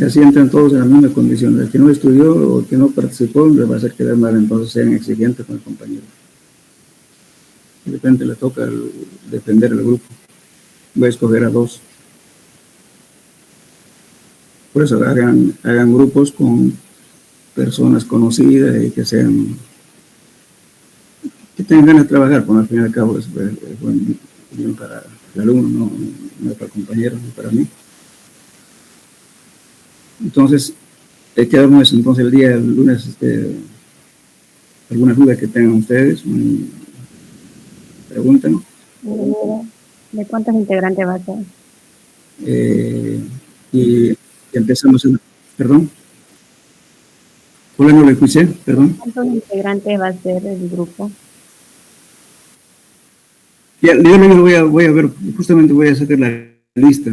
Así entran todos en la misma condición. El que no estudió o el que no participó le va a hacer quedar mal, entonces sean exigentes con el compañero. De repente le toca defender el grupo. Voy a escoger a 2. Por eso hagan grupos con personas conocidas y que tengan ganas de trabajar, porque al fin y al cabo es bien para el alumno, no para el compañero, ni para mí. Entonces, quedamos entonces el día del lunes, alguna duda que tengan ustedes, preguntan. ¿De cuántos integrantes va a ser? Y empezamos perdón. Hola, no lo escuché, perdón. ¿Cuántos integrantes va a ser el grupo? Ya, yo voy a ver, justamente voy a sacar la lista.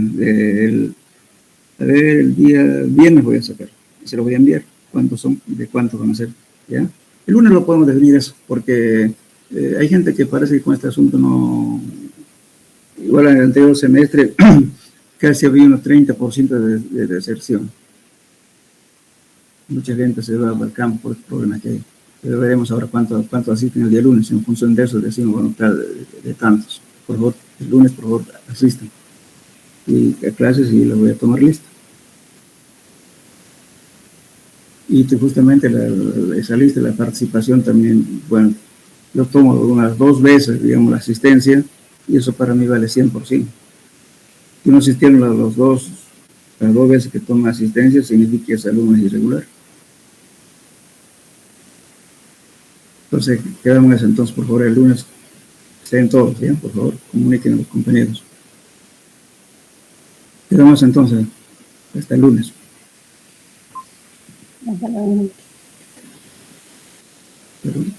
El día viernes voy a sacar. Se lo voy a enviar. ¿Cuántos son? ¿De cuántos van a ser? ¿Ya? El lunes lo podemos definir eso, porque hay gente que parece que con este asunto no... Igual en el anterior semestre casi había un 30% de deserción. Mucha gente se va al campo por el problema que hay. Pero veremos ahora cuánto asisten el día lunes. En función de eso decimos, bueno, de tantos. Por favor, el lunes, por favor, asistan. Y a clases y lo voy a tomar lista. Y justamente esa lista de la participación también, bueno, yo tomo unas 2 veces, digamos, la asistencia, y eso para mí vale 100%. Si no asistieron las 2 veces que toman asistencia, significa que ese alumno es irregular. Entonces, quedamos en eso. Entonces, por favor, el lunes estén todos, ¿ya? Por favor, comuniquen a los compañeros. Quedamos entonces hasta el lunes. Hasta luego. Perdón.